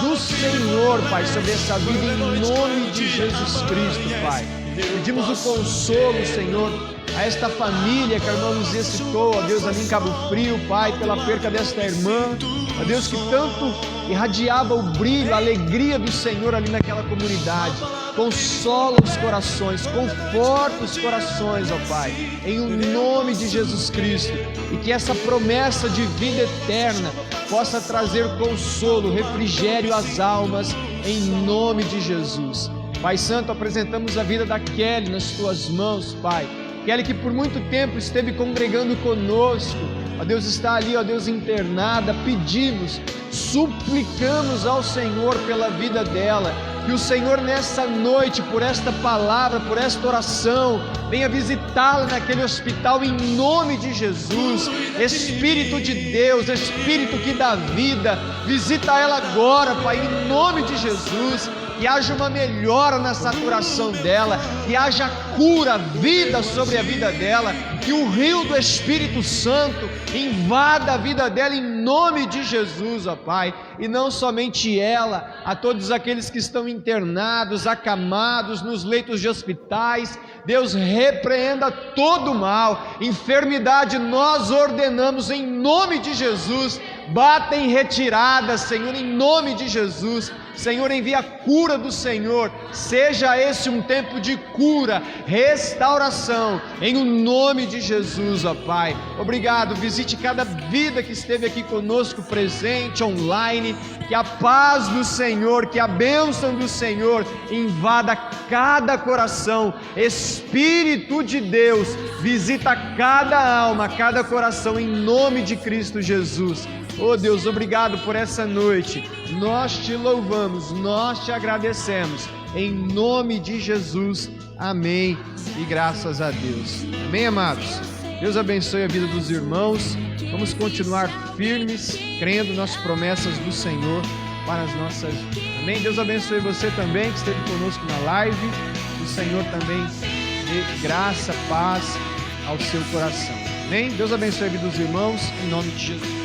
do Senhor, Pai, sobre essa vida em nome de Jesus Cristo, Pai. Pedimos o consolo, Senhor, a esta família que a irmã Luzia citou, ó Deus, ali em Cabo Frio, Pai, pela perca desta irmã, ó Deus, que tanto irradiava o brilho, a alegria do Senhor ali naquela comunidade. Consola os corações, conforta os corações, ó Pai, em nome de Jesus Cristo, e que essa promessa de vida eterna possa trazer consolo, refrigério às almas, em nome de Jesus. Pai Santo, apresentamos a vida da Kelly nas tuas mãos, Pai. Kelly, que por muito tempo esteve congregando conosco, ó Deus, está ali, ó Deus, internada. Pedimos, suplicamos ao Senhor pela vida dela, que o Senhor nessa noite, por esta palavra, por esta oração, venha visitá-la naquele hospital em nome de Jesus. Espírito de Deus, Espírito que dá vida, visita ela agora, Pai, em nome de Jesus. Que haja uma melhora na saturação dela, que haja cura, vida sobre a vida dela, que o rio do Espírito Santo invada a vida dela em nome de Jesus, ó Pai. E não somente ela, a todos aqueles que estão internados, acamados nos leitos de hospitais. Deus, repreenda todo o mal, enfermidade nós ordenamos em nome de Jesus. Bata em retirada, Senhor, em nome de Jesus. Senhor, envia a cura do Senhor. Seja esse um tempo de cura, restauração, em o nome de Jesus, ó Pai. Obrigado, visite cada vida que esteve aqui conosco, presente, online. Que a paz do Senhor, que a bênção do Senhor invada cada coração. Espírito de Deus, visita cada alma, cada coração, em nome de Cristo Jesus. Oh Deus, obrigado por essa noite. Nós te louvamos, nós te agradecemos. Em nome de Jesus. Amém. E graças a Deus. Amém, amados? Deus abençoe a vida dos irmãos. Vamos continuar firmes, crendo nas promessas do Senhor para as nossas vidas. Amém? Deus abençoe você também que esteve conosco na live. O Senhor também dê graça, paz ao seu coração. Amém? Deus abençoe a vida dos irmãos, em nome de Jesus.